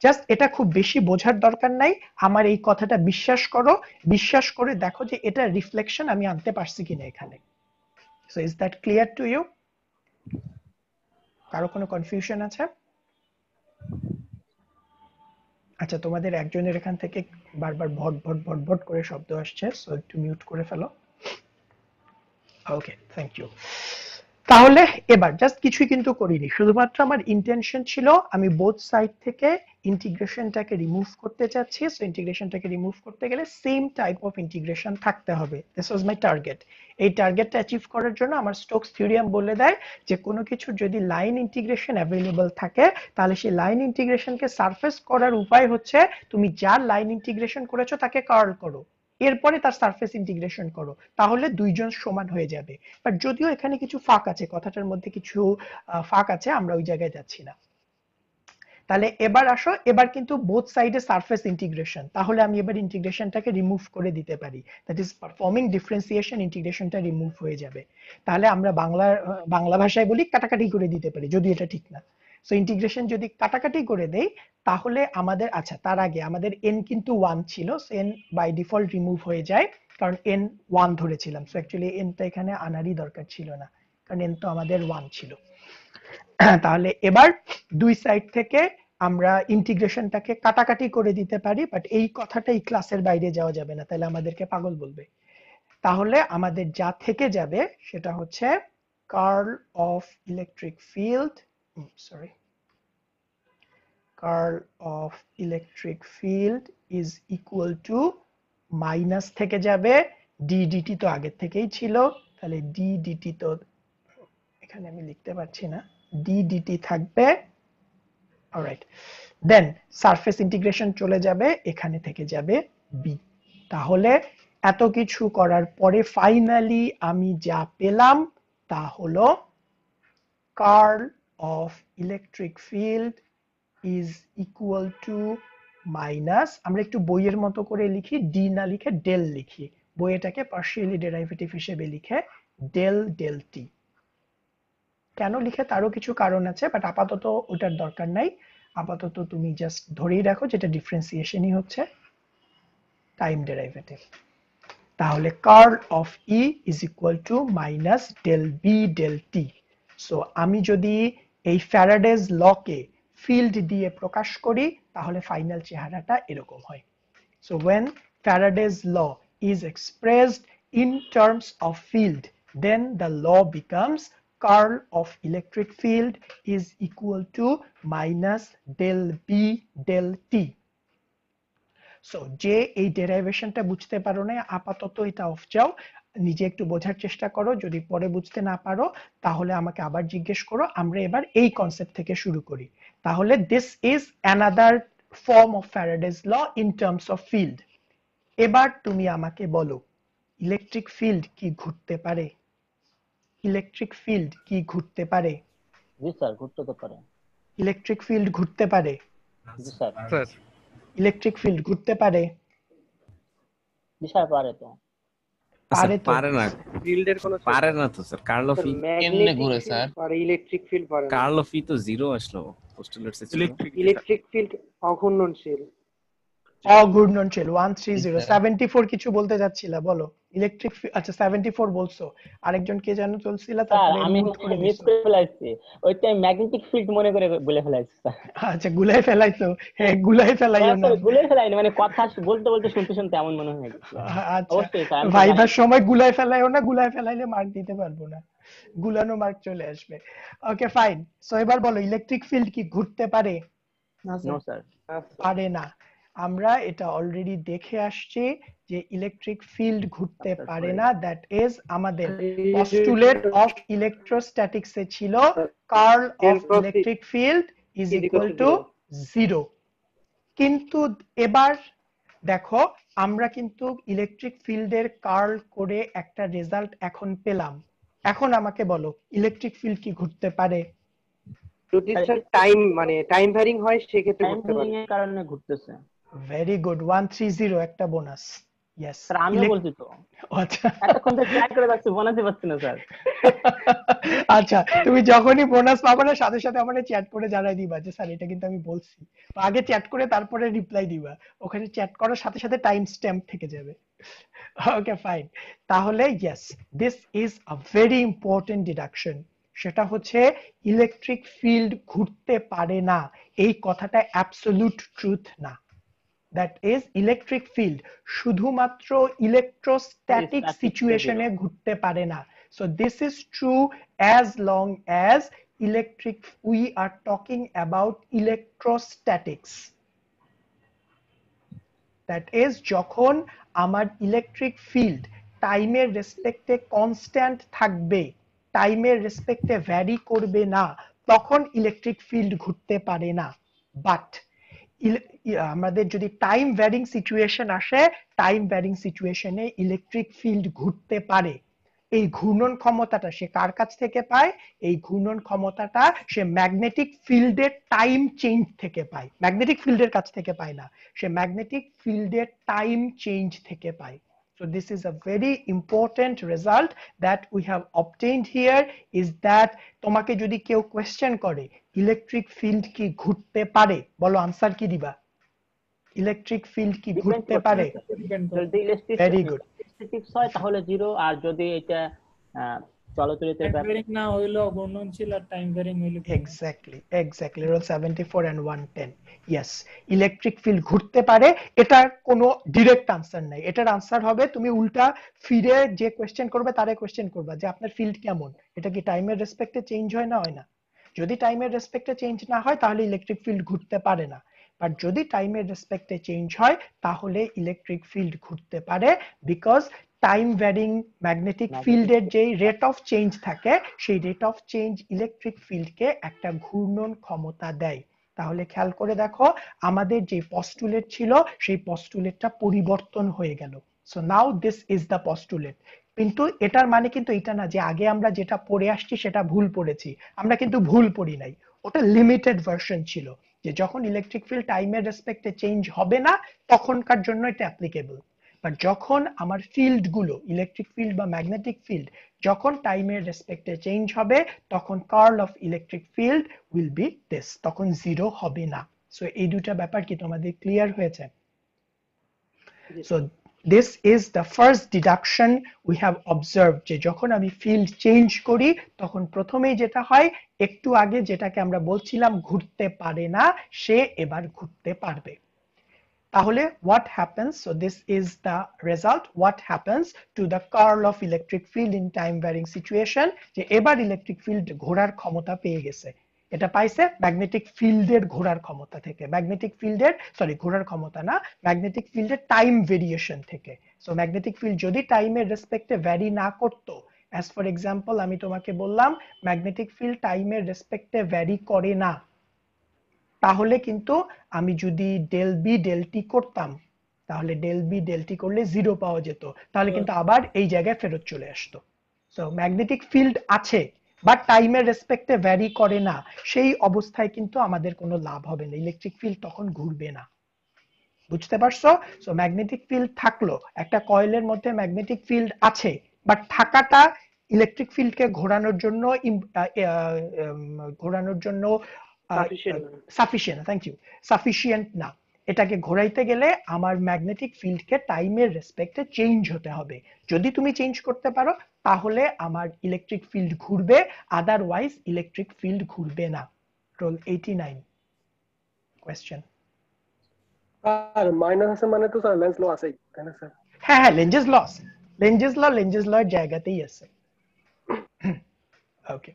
Just এটা খুব বেশি বোঝার দরকার নাই, আমার এই কথাটা বিশ্বাস করো, বিশ্বাস করে দেখো যে এটা রিফ্লেকশন আমি আনতে পারছি কিনা এখানে। So is that clear to you? কারো কোনো কনফিউশন আছে? আচ্ছা, তোমাদের একজনের এখান থেকে বারবার ভট ভট ভট ভট করে শব্দ আসছে, সো একটু মিউট করে ফেলো। ওকে, থ্যাংক ইউ। তাহলে এবার জাস্ট কিছুই কিন্তু করিনি, শুধুমাত্র আমার ইন্টেনশন ছিল আমি বোথ সাইড থেকে ইন্টিগ্রেশনটাকে রিমুভ করতে চাচ্ছি। সো ইন্টিগ্রেশনটাকে রিমুভ করতে গেলে সেম টাইপ অফ ইন্টিগ্রেশন থাকতে হবে। This was my target. এই টার্গেটটা অ্যাচিভ করার জন্য আমার স্টোকস থিওরিয়াম বলে দেয় যে কোনো কিছু যদি লাইন ইন্টিগ্রেশন অ্যাভেলেবল থাকে তাহলে সেই লাইন ইন্টিগ্রেশনকে সারফেস করার উপায় হচ্ছে তুমি যার লাইন ইন্টিগ্রেশন করেছো তাকে কার্ল করো, এরপরে তার সারফেস ইন্টিগ্রেশন করো, তাহলে দুইজন সমান হয়ে যাবে। বাট যদিও এখানে কিছু ফাঁক আছে, কথাটার মধ্যে কিছু ফাঁক আছে, আমরা ওই জায়গায় যাচ্ছি না। তাহলে এবার আসো, এবার কিন্তু বোথ সাইডে সারফেস ইন্টিগ্রেশন, তাহলে আমি এবার ইন্টিগ্রেশনটাকে রিমুভ করে দিতে পারি, দ্যাট ইজ পারফর্মিং ডিফারেন্সিয়েশন, ইন্টিগ্রেশনটা রিমুভ হয়ে যাবে। তাহলে আমরা বাংলা ভাষায় বলি কাটাকাটি করে দিতে পারি, যদি এটা ঠিক না। সো ইন্টিগ্রেশন যদি কাটাকাটি করে দেই তাহলে আমাদের, আচ্ছা তার আগে আমাদের n কিন্তু 1 ছিল, n বাই ডিফল্ট রিমুভ হয়ে যায় কারণ n 1 ধরেছিলাম। সো অ্যাকচুয়ালি nটা এখানে আনারই দরকার ছিল না কারণ n তো আমাদের 1 ছিল। তাহলে এবার দুই সাইড থেকে আমরা ইন্টিগ্রেশনটাকে কাটাকাটি করে দিতে পারি, বাট এই কথাটা এই ক্লাসের বাইরে যাওয়া যাবে না, তাহলে আমাদেরকে পাগল বলবে। তাহলে আমাদের যা থেকে যাবে সেটা হচ্ছে curl of electric field, sorry, curl of electric field is equal to minus থেকে যাবে ডি ডিটি, তো আগের থেকেই ছিল, তাহলে ডি ডিটি তো এখানে আমি লিখতে পারছি না, ডি ডিটি থাকবে। অলরাইট, দেন সারফেস ইন্টিগ্রেশন চলে যাবে, এখানে থেকে যাবে বি। তাহলে এত কিছু করার পরে ফাইনালি আমি যা পেলাম তা হলো curl of electric field is equal to minus, আমরা একটু বইয়ের মতো করে লিখি, ডি না লিখে ডেল লিখি, বইটাকে পার্শিয়ালি ডেরিভেটিভ হিসেবে লিখে ডেল ডেল টি। কেন লিখে তারও কিছু কারণ আছে, বাট আপাতত ওটার দরকার নাই, আপাতত তুমি জাস্ট ধরেই রাখো যেটা ডিফারেন্সিয়েশনই হচ্ছে টাইম ডেরিভেটিভ। তাহলে curl of E is equal to minus del B del T. So আমি যদি এই ফ্যারাডেজ লকে ফিল্ড দিয়ে প্রকাশ করি তাহলে ফাইনাল চেহারাটা এরকম হয়। So when Faraday's law is expressed in terms of field, then the law becomes curl of electric field is equal to minus del B del T. So যে এই ডেরাইভেশনটা বুঝতে পারো না আপাতত এটা অফ যাও, নিজে একটু বোঝার চেষ্টা করো, যদি পরে বুঝতে না পারো তাহলে আমাকে আবার জিজ্ঞেস করো। আমরা এবার এই কনসেপ্ট থেকে শুরু করি। তাহলে this is another form of Faraday's law in terms of field. এবার তুমি আমাকে বলো ইলেকট্রিক ফিল্ড কি ঘুরতে পারে? ইলেকট্রিক ফিল্ড কি ঘুরতে পারে? জি স্যার, ঘুরতে তো পারে। ইলেকট্রিক ফিল্ড ঘুরতে পারে? জি স্যার। স্যার ইলেকট্রিক ফিল্ড ঘুরতে পারে? জি স্যার, পারে তো। পারে তো? পারে না, ফিল্ডের কোনো পারে না তো স্যার। কার্ল অফ ই কেমনে ঘুরে স্যার? পারে, ইলেকট্রিক ফিল্ড পারে না। কার্ল অফ ই তো জিরো আসলো পোস্টুলেটসে ছিল। Electric field অঘূর্ণনশীল। অঘূর্ণনশীল 130 74 কিছু বলতে যাচ্ছিলা, বলো। ইলেকট্রিক, আচ্ছা 74 বলছো, আরেকজন কে জানো চলছিল, স্যার তারপরে আমি মিউট করে মিস দিছো। করে ফেলাইছি, ওইটা ম্যাগনেটিক ফিল্ড মনে করে বলে ফেলাইছি স্যার। আচ্ছা গুলাই ফেলাইছো, হ্যাঁ গুলাই ফেলাইও না। গুলে ফেলাইনি, মানে কথা বলতে বলতে শুনতে শুনতে এমন মনে হয়। আচ্ছা অবশ্যই স্যার, আমি তো ভাইবার জানি। সময় গুলাই ফেলাইও না, গুলাই ফেলাইলে মার্ক দিতে পারবো না, গুলানো মার্ক চলে আসবে। ওকে ফাইন, সো এবার বলো ইলেকট্রিক ফিল্ড কি ঘুরতে পারে? No sir. পারে না। আমরা এটা অলরেডি দেখে আসছি যে ইলেকট্রিক ফিল্ড ঘুরতে পারে না, দ্যাট ইজ আমাদের পস্টুলেট অফ ইলেকট্রোস্ট্যাটিক্স এ ছিল curl of electric field is equal to 0। কিন্তু এবার দেখো আমরা কিন্তু ইলেকট্রিক ফিল্ডের কার্ল করে একটা রেজাল্ট এখন পেলাম। এখন আমাকে বলো ইলেকট্রিক ফিল্ড কি ঘুরতে পারে? যদি স্যার টাইম মানে টাইম ভ্যারিং হয় সেক্ষেত্রে টাইম ঘুরতে পারে। ভ্যারিং এর কারণে ঘুরতেছে। ভেরি গুড, 130 একটা বোনাস। yes স্যার আমিও বলছি তো আচ্ছা এতক্ষণ তো ট্রাই করে যাচ্ছি বানাতে পারছি না স্যার আচ্ছা তুমি যখনই বোনাস পাবে না সাথে সাথে আমাকে চ্যাট করে জানাই দিবা যে স্যার এটা কিন্তু আমি বলছি, বা আগে চ্যাট করে তারপরে রিপ্লাই দিবা, ওখানে চ্যাট করার সাথে সাথে টাইম স্ট্যাম্প থেকে যাবে। ওকে ফাইন, তাহলে yes this is a very important deduction, সেটা হচ্ছে ইলেকট্রিক ফিল্ড ঘুরতে পারে না, এই কথাটা অ্যাবসলিউট ট্রুথ না। দ্যাট ইজ ইলেকট্রিক ফিল্ড শুধুমাত্র ইলেকট্রোস্ট্যাটিক সিচুয়েশনে ঘুরতে পারে না। So this is true as long as we are talking about electrostatics. That is যখন আমার ইলেকট্রিক ফিল্ড টাইমের রেসপেক্টে কনস্ট্যান্ট থাকবে, টাইমের রেসপেক্টে ভ্যারি করবে না, তখন ইলেকট্রিক ফিল্ড ঘুরতে পারে না। বাট আমাদের যদি টাইম ভ্যারিং সিচুয়েশন আসে, টাইম ভ্যারিং সিচুয়েশনে ইলেকট্রিক ফিল্ড ঘুরতে পারে। এই ঘূর্ণন ক্ষমতাটা সে কার কাছ থেকে পায়? এই ঘূর্ণন ক্ষমতাটা সে ম্যাগনেটিক ফিল্ডের টাইম চেঞ্জ থেকে পায়, ম্যাগনেটিক ফিল্ডের কাছ থেকে পায় না, সে ম্যাগনেটিক ফিল্ডের টাইম চেঞ্জ থেকে পায়। So this is a very important result that we have obtained here, is that তোমাকে যদি কেউ কোয়েশ্চেন করে ইলেকট্রিক ফিল্ড কি ঘুরতে পারে, বলো আনসার কি দিবা? ইলেকট্রিক ফিল্ড কি ঘুরতে পারে? যদি ভেরি গুড, ইলেকট্রিক হয় তাহলে 0, আর যদি এটা চলচলিতের টাইম ব্যাপার ভ্যারিং না হইলো ঘূর্ণনশীল, আর টাইম ভ্যারিং হইলো exactly rule 74 and 110, yes electric field ঘুরতে পারে, এটার কোনো ডিরেক্ট আনসার নাই। এটার আনসার হবে তুমি উল্টা ফিরে যে কোয়েশ্চেন করবে তারে কোয়েশ্চেন করবা যে আপনার ফিল্ড কেমন, এটা কি টাইমের রেসপেক্টে চেঞ্জ হয় না হয় না? যদি টাইমের রেসপেক্টে চেঞ্জ না হয় তাহলে ইলেকট্রিক ফিল্ড ঘুরতে পারে না, বাট যদি টাইমের রেসপেক্টে চেঞ্জ হয় তাহলে ইলেকট্রিক ফিল্ড ঘুরতে পারে, বিকজ টাইম ভ্যারিং ম্যাগনেটিক ফিল্ডের যে রেট অফ চেঞ্জ থাকে সেই রেট অফ চেঞ্জ ইলেকট্রিক ফিল্ডকে একটা ঘূর্ণন ক্ষমতা দেয়। তাহলে খেয়াল করে দেখো আমাদের যে পস্টুলেট ছিল সেই পস্টুলেটটা পরিবর্তন হয়ে গেল। So now this is the postulate, কিন্তু এটার মানে কিন্তু এটা না যে আগে আমরা যেটা পড়ে আসছি সেটা ভুল পড়েছি, আমরা কিন্তু ভুল পড়ি নাই, ওটা লিমিটেড ভার্সন ছিল, যে যখন ইলেকট্রিক ফিল্ড টাইমের রেসপেক্টে চেঞ্জ হবে না তখনকার জন্য এটা অ্যাপ্লিকেবল। বাট যখন আমার ফিল্ড গুলো ইলেকট্রিক ফিল্ড বা ম্যাগনেটিক ফিল্ড যখন টাইমের রেসপেক্টে চেঞ্জ হবে তখন curl of electric field will be this, তখন 0 হবে না। সো এই দুটো ব্যাপার কি তোমাদের ক্লিয়ার হয়েছে? So this is the first deduction we have observed, যে যখন আমি ফিল্ড চেঞ্জ করি তখন প্রথমেই যেটা হয়, একটু আগে যেটাকে আমরা বলছিলাম ঘুরতে পারে না, সে এবার ঘুরতে পারবে। তাহলে what happens, so this is the result, what happens to the curl of electric field in time varying situation, যে এবার ইলেকট্রিক ফিল্ড ঘোরার ক্ষমতা পেয়ে গেছে। এটা পাইছে ম্যাগনেটিক ফিল্ডের ঘোরার ক্ষমতা থেকে, ম্যাগনেটিক ফিল্ডের ঘোরার ক্ষমতা না, ম্যাগনেটিক ফিল্ডের টাইম ভেরিয়েশন থেকে। সো ম্যাগনেটিক ফিল্ড যদি টাইমের রেসপেক্টে ভ্যারি না করতো, অ্যাজ ফর এক্সাম্পল আমি তোমাকে বললাম ম্যাগনেটিক ফিল্ড টাইমের রেসপেক্টে ভ্যারি করে না, তাহলে কিন্তু আমি যদি ডেল বি ডেল টি করতাম, তাহলে ডেল বি ডেল টি করলে 0 পাওয়া যেত, তাহলে কিন্তু আবার এই জায়গায় ফেরত চলে আসতো। সো ম্যাগনেটিক ফিল্ড আছে বাট টাইমের রেসপেক্টে ভ্যারি করে না, সেই অবস্থায় কিন্তু আমাদের কোনো লাভ হবে না, ইলেকট্রিক ফিল্ড তখন ঘুরবে না। বুঝতে পারছো? সো ম্যাগনেটিক ফিল্ড থাকলো, একটা কয়েলের মধ্যে ম্যাগনেটিক ফিল্ড আছে, বাট থাকাটা ইলেকট্রিক ফিল্ডকে ঘোরানোর জন্য সাফিসিয়েন্ট, থ্যাংক ইউ, সাফিসিয়েন্ট না। এটাকে ঘোরাইতে গেলে আমার ম্যাগনেটিক ফিল্ডকে টাইমের রেসপেক্টে চেঞ্জ হতে হবে, যদি তুমি চেঞ্জ করতে পারো তাহলে আমার ইলেকট্রিক ফিল্ড ঘুরবে, আদারওয়াইজ ইলেকট্রিক ফিল্ড ঘুরবে না। Role 89 question. আর মাইনাস আছে মানে তো স্যার লেন্স ল আছেই তাই না স্যার? হ্যাঁ হ্যাঁ, লেঞ্জেস ল জায়গাতেই আছে। ওকে,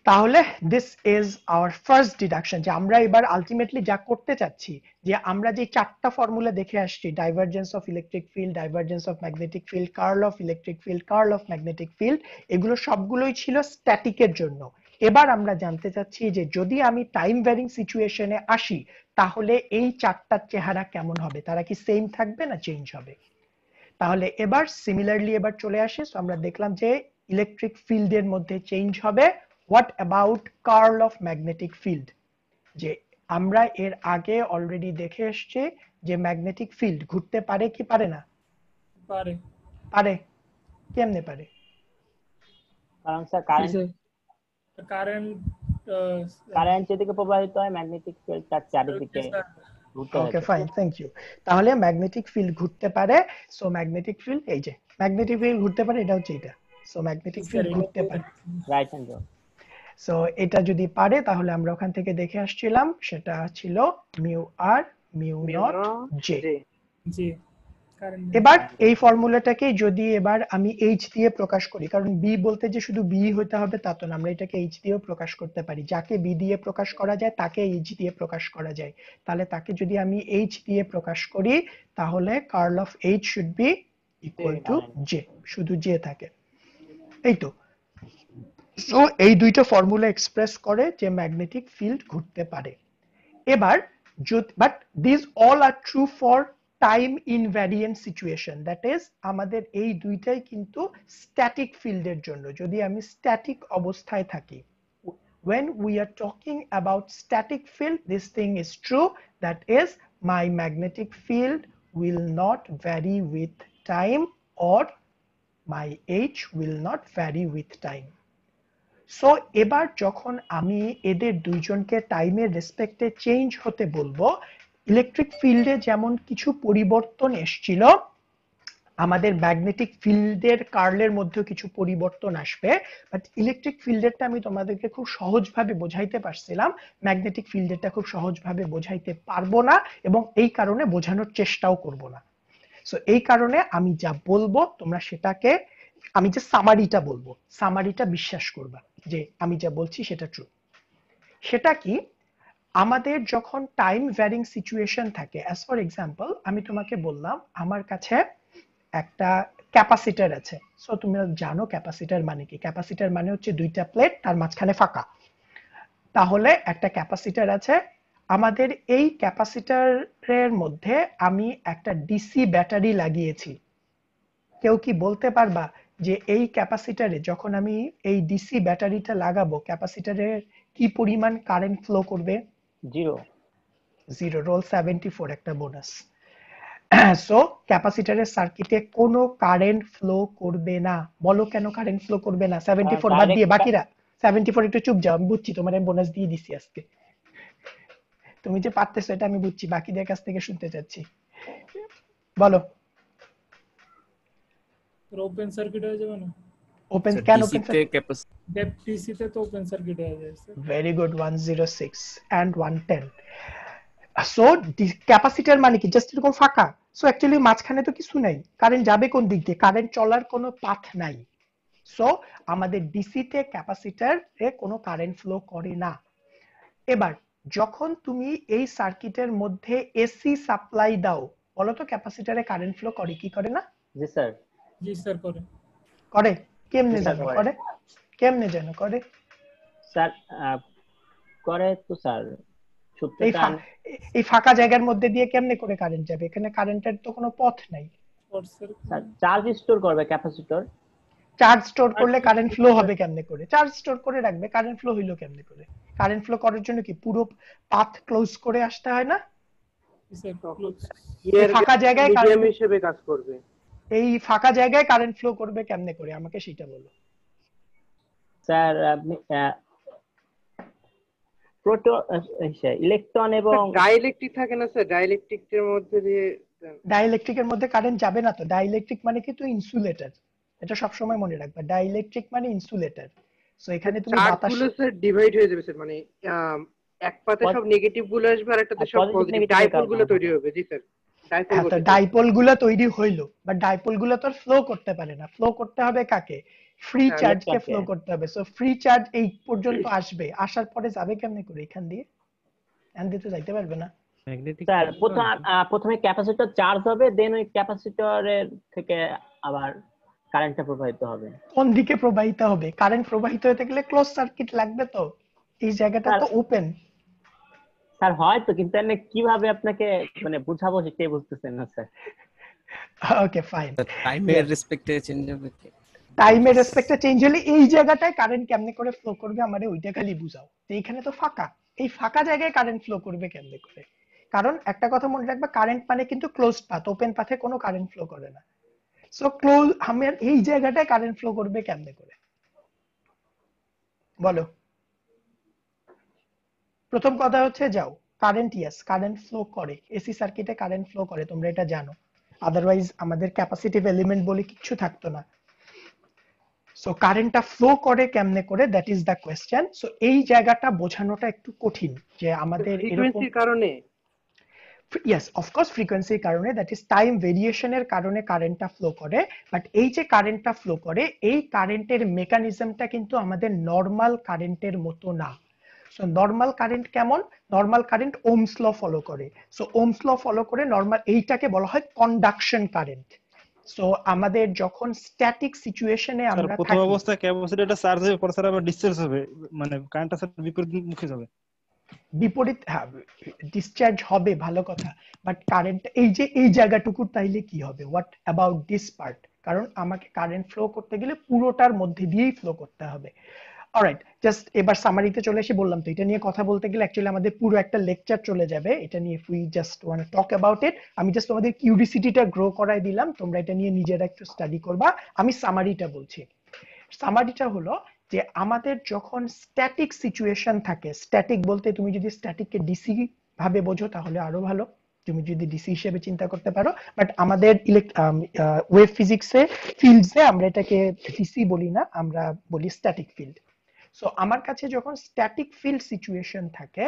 তাহলে this is our first deduction, যে আমরা এবার আলটিমেটলি যা করতে চাচ্ছি, যে আমরা যে চারটা ফর্মুলা দেখে আসছি, divergence of electric field, divergence of magnetic field, curl of electric field, curl of magnetic field, এগুলো সবগুলোই ছিল স্ট্যাটিকের জন্য। এবার আমরা জানতে চাচ্ছি যে যদি আমি টাইম ভ্যারিং সিচুয়েশনে আসি তাহলে এই চারটার চেহারা কেমন হবে, তারা কি সেম থাকবে না চেঞ্জ হবে? তাহলে এবার সিমিলারলি এবার চলে আসে, সো আমরা দেখলাম যে ইলেকট্রিক ফিল্ডের মধ্যে চেঞ্জ হবে। What about curl of magnetic field? যে আমরা এর আগে অলরেডি দেখে এসেছি যে ম্যাগনেটিক ফিল্ড ঘুরতে পারে কি পারে না? পারে পারে কেমনে পারে? কারণ স্যার কারেন্ট কারেন্ট কারেন্ট যেদিকে প্রবাহিত হয় ম্যাগনেটিক ফিল্ড তার চারিদিকে ঘুরতে ওকে থাকে। Fine, thank you. তাহলে ম্যাগনেটিক ফিল্ড ঘুরতে পারে, সো ম্যাগনেটিক ফিল্ড এই যে ম্যাগনেটিক ফিল্ড ঘুরতে পারে, এটা হচ্ছে এটা, সো ম্যাগনেটিক ফিল্ড ঘুরতে পারে। Right hand. সো এটা যদি পারে তাহলে আমরা ওখান থেকে দেখে আসছিলাম, সেটা ছিল mu R mu not J. G current এবার এই ফর্মুলাটাকে যদি এবার আমি এইচ দিয়ে প্রকাশ করি, কারণ বি বলতে যে শুধু বি হতে হবে তা তো না, আমরা এটাকে এইচ দিয়েও প্রকাশ করতে পারি। যাকে বি দিয়ে প্রকাশ করা যায় তাকে এইচ দিয়ে প্রকাশ করা যায়। তাহলে তাকে যদি আমি এইচ দিয়ে প্রকাশ করি তাহলে curl of H should be equal to J, শুধু জে থাকে, এই তো। সো এই দুইটা ফর্মুলা এক্সপ্রেস করে যে ম্যাগনেটিক ফিল্ড ঘুরতে পারে। এবার but this all are true for time invariant situation, that is আমাদের এই দুইটাই কিন্তু স্ট্যাটিক ফিল্ডের জন্য। যদি আমি স্ট্যাটিক অবস্থায় থাকি, when we are talking about static field, this thing is true, that is my magnetic field will not vary with time or my H will not vary with time. So এবার যখন আমি এদের দুইজনকে টাইমের রেসপেক্টে change হতে বলবো, electric ফিল্ডে যেমন কিছু পরিবর্তন এসেছিল, আমাদের ম্যাগনেটিক ফিল্ডের কার্লের মধ্যেও কিছু পরিবর্তন আসবে। বাট ইলেকট্রিক ফিল্ডেরটা আমি তোমাদেরকে খুব সহজভাবে বোঝাইতে পারছিলাম, ম্যাগনেটিক ফিল্ডেরটা খুব সহজভাবে বোঝাইতে পারবো না, এবং এই কারণে বোঝানোর চেষ্টাও করব না। সো এই কারণে আমি যা বলবো তোমরা সেটাকে, আমি যে সামারিটা বলবো, সামারিটা বিশ্বাস করবা যে আমি যা বলছি সেটা ট্রু। সেটা কি, আমাদের যখন টাইম ভ্যারিং সিচুয়েশন থাকে, অ্যাজ ফর এক্সাম্পল আমি তোমাকে বললাম আমার কাছে একটা ক্যাপাসিটর আছে। সো তুমি জানো ক্যাপাসিটর মানে কি? ক্যাপাসিটর মানে হচ্ছে দুইটা প্লেট, তার মাঝখানে ফাঁকা। তাহলে একটা ক্যাপাসিটর আছে, আমাদের এই ক্যাপাসিটরের মধ্যে আমি একটা ডিসি ব্যাটারি লাগিয়েছি। কেউ কি বলতে পারবা যে এই ক্যাপাসিটরে যখন আমি এই ডিসি ব্যাটারিটা লাগাবো, ক্যাপাসিটরের কি পরিমাণ কারেন্ট ফ্লো করবে? জিরো। রোল 74 একটা বোনাস। সো ক্যাপাসিটরের সার্কিটে কোনো কারেন্ট ফ্লো করবে না। বলো কেন কারেন্ট ফ্লো করবে না? 74 বাদ দিয়ে বাকিরা। 74 একটু চুপ যাও, আমি বুঝছি তোমার আমি বোনাস দিয়ে দিছি আজকে, তুমি যে পারতেছো এটা আমি বুঝছি, বাকিদের কাছ থেকে শুনতে চাচ্ছি, বলো। ওপেন সার্কিট হয়ে যাবে না? ওপেন কেন? ওপেন ডিসি তে তো ওপেন সার্কিট হয়ে যায় sir. Very good, 106 and 110। So capacitor মানে কি? জাস্ট এরকম ফাঁকা। সো অ্যাকচুয়ালি মাঝখানে তো কিছু নাই, কারেন্ট যাবে কোন দিক দিয়ে? কারেন্ট চলার কোনো পাথ নাই। সো আমাদের ডিসি তে ক্যাপাসিটরে কোনো কারেন্ট ফ্লো করে না। এবার যখন তুমি এই সার্কিটের মধ্যে এসি সাপ্লাই দাও, বলো তো ক্যাপাসিটরে কারেন্ট ফ্লো করে কি করে না? জি স্যার। জি স্যার করে। করে কেমনে জানো করে? কেমনে জানো করে? স্যার করে তো স্যার, এই ফাঁকা জায়গার মধ্যে দিয়ে কেমনে করে কারেন্ট যাবে? এখানে কারেন্টের তো কোনো পথ নাই। স্যার চার্জ স্টোর করবে ক্যাপাসিটর। চার্জ স্টোর করলে কারেন্ট ফ্লো হবে কেমনে করে? চার্জ স্টোর করে রাখবে, কারেন্ট ফ্লো হইলো কেমনে করে? কারেন্ট ফ্লো করার জন্য কি পুরো পাথ ক্লোজ করে আসতে হয় না? এই ফাঁকা জায়গায় কারেন্ট হিসেবে কাজ করবে। এই ফাঁকা জায়গায় কারেন্ট ফ্লো করবে কেমনে করে আমাকে সেটা বলো। স্যার আপনি ইলেকট্রন এবং ডাইইলেকট্রিক থাকে না স্যার, ডাইইলেকট্রিকের মধ্যে দিয়ে, ডাইইলেকট্রিকের মধ্যে কারেন্ট যাবে না তো। ডাইইলেকট্রিক মানে কি? তো ইনসুলেটর, এটা সব সময় মনে রাখবা, ডাইইলেকট্রিক মানে ইনসুলেটর। সো এখানে তুমি বাতাস গুলো স্যার ডিভাইড হয়ে যাবে স্যার, মানে এক পাতে সব নেগেটিভ গুলো আসবে আর একটাতে সব পজিটিভ, ডাইপোল গুলো তৈরি হবে। জি স্যার, ডাইপোল গুলো তৈরি হইলো, বাট ডাইপোল গুলো তো ফ্লো করতে পারে না। ফ্লো করতে হবে কাকে? ফ্রি চার্জকে ফ্লো করতে হবে। সো ফ্রি চার্জ এই পর্যন্ত আসবে, আসার পরে যাবে কেমনে করে? এখান দিয়ে এখান দিয়ে তো যাইতে পারবে না। স্যার প্রথমে ক্যাপাসিটর চার্জ হবে, দেন ওই ক্যাপাসিটরের থেকে আবার কারেন্টটা প্রবাহিত হবে। কোন দিকে প্রবাহিত হবে? কারেন্ট প্রবাহিত হতে গেলে ক্লোজ সার্কিট লাগবে তো, এই জায়গাটা তো ওপেন। স্যার হয়তো, কিন্তু আমি কিভাবে আপনাকে মানে বুঝাবো সেটাই বুঝতেছেন না স্যার। Okay fine. টাইমের রেসপেক্টে চেঞ্জ হবে কি? টাইমের রেসপেক্টে চেঞ্জ হলে এই জায়গাটায় কারেন্ট কেমনে করে ফ্লো করবে আমারে ওইটা খালি বুঝাও। যে এখানে তো ফাঁকা, এই ফাঁকা জায়গায় কারেন্ট ফ্লো করবে কেমনে করে? কারণ একটা কথা মনে রাখবা, কারেন্ট মানে কিন্তু ক্লোজড পাথ, ওপেন পাথে কোনো কারেন্ট ফ্লো করে না। সো ক্লোজ আমার এই জায়গাটায় কারেন্ট ফ্লো করবে কেমনে করে বলো। প্রথম কথা হচ্ছে যাও কারেন্ট, ইয়েস কারেন্ট ফ্লো করে, এসি সার্কিটে কারেন্ট ফ্লো করে, তোমরা এটা জানো, আদারওয়াইজ আমাদের ক্যাপাসিটিভ এলিমেন্ট বলে কিছু থাকতো না। সো কারেন্টটা ফ্লো করে কেমনে করে, that is the question. So এই জায়গাটা বোঝানোটা একটু কঠিন যে আমাদের এরকম ফ্রিকোয়েন্সির কারণে, ইয়েস অফকোর্স ফ্রিকোয়েন্সির কারণে, দ্যাট ইজ টাইম ভেরিয়েশনের কারণে কারেন্টটা ফ্লো করে। বাট এই যে কারেন্টটা ফ্লো করে এই কারেন্টের মেকানিজমটা কিন্তু আমাদের নর্মাল কারেন্টের মতো না। সো নর্মাল কারেন্ট কেমন, normal current Ohm's law follow করে। সো ওহমস ল ফলো করে নর্মাল এইটাকে বলা হয় কন্ডাকশন কারেন্ট। সো আমাদের যখন স্ট্যাটিক সিচুয়েশনে স্যার আমরা প্রথম থাকি, অবস্থায় ক্যাপাসিটরটা চার্জ হবে, পরে স্যার আবার ডিসচার্জ হবে, মানে কারেন্টটা স্যার বিপরীত মুখে যাবে। বিপরীত, হ্যাঁ ডিসচার্জ হবে ভালো কথা, বাট কারেন্ট এই যে এই জায়গাটুকু তাইলে কি হবে, হোয়াট অ্যাবাউট দিস পার্ট, কারণ আমাকে কারেন্ট ফ্লো করতে গেলে পুরোটার মধ্যে দিয়েই ফ্লো করতে হবে। অলরাইট, জাস্ট এবার সামারিতে চলে এসে বললাম তো এটা নিয়ে কথা বলতে গেলে অ্যাকচুয়ালি আমাদের পুরো একটা লেকচার চলে যাবে এটা নিয়ে, we just want to talk about it. আমি জাস্ট তোমাদের কিউরিসিটিটা গ্রো করাই দিলাম, তোমরা এটা নিয়ে নিজেরা একটু স্টাডি করবা। আমি সামারিটা বলছি। সামারিটা হলো যে আমাদের যখন স্ট্যাটিক সিচুয়েশন থাকে, স্ট্যাটিক বলতে তুমি যদি স্ট্যাটিককে ডিসি ভাবে বোঝো তাহলে আরো ভালো, তুমি যদি ডিসি হিসেবে চিন্তা করতে পারো, বাট আমাদের ওয়েভ ফিজিক্সে ফিল্ডসে আমরা এটাকে ডিসি বলি না, আমরা বলি স্ট্যাটিক ফিল্ড। সো আমার কাছে যখন স্ট্যাটিক ফিল্ড সিচুয়েশন থাকে,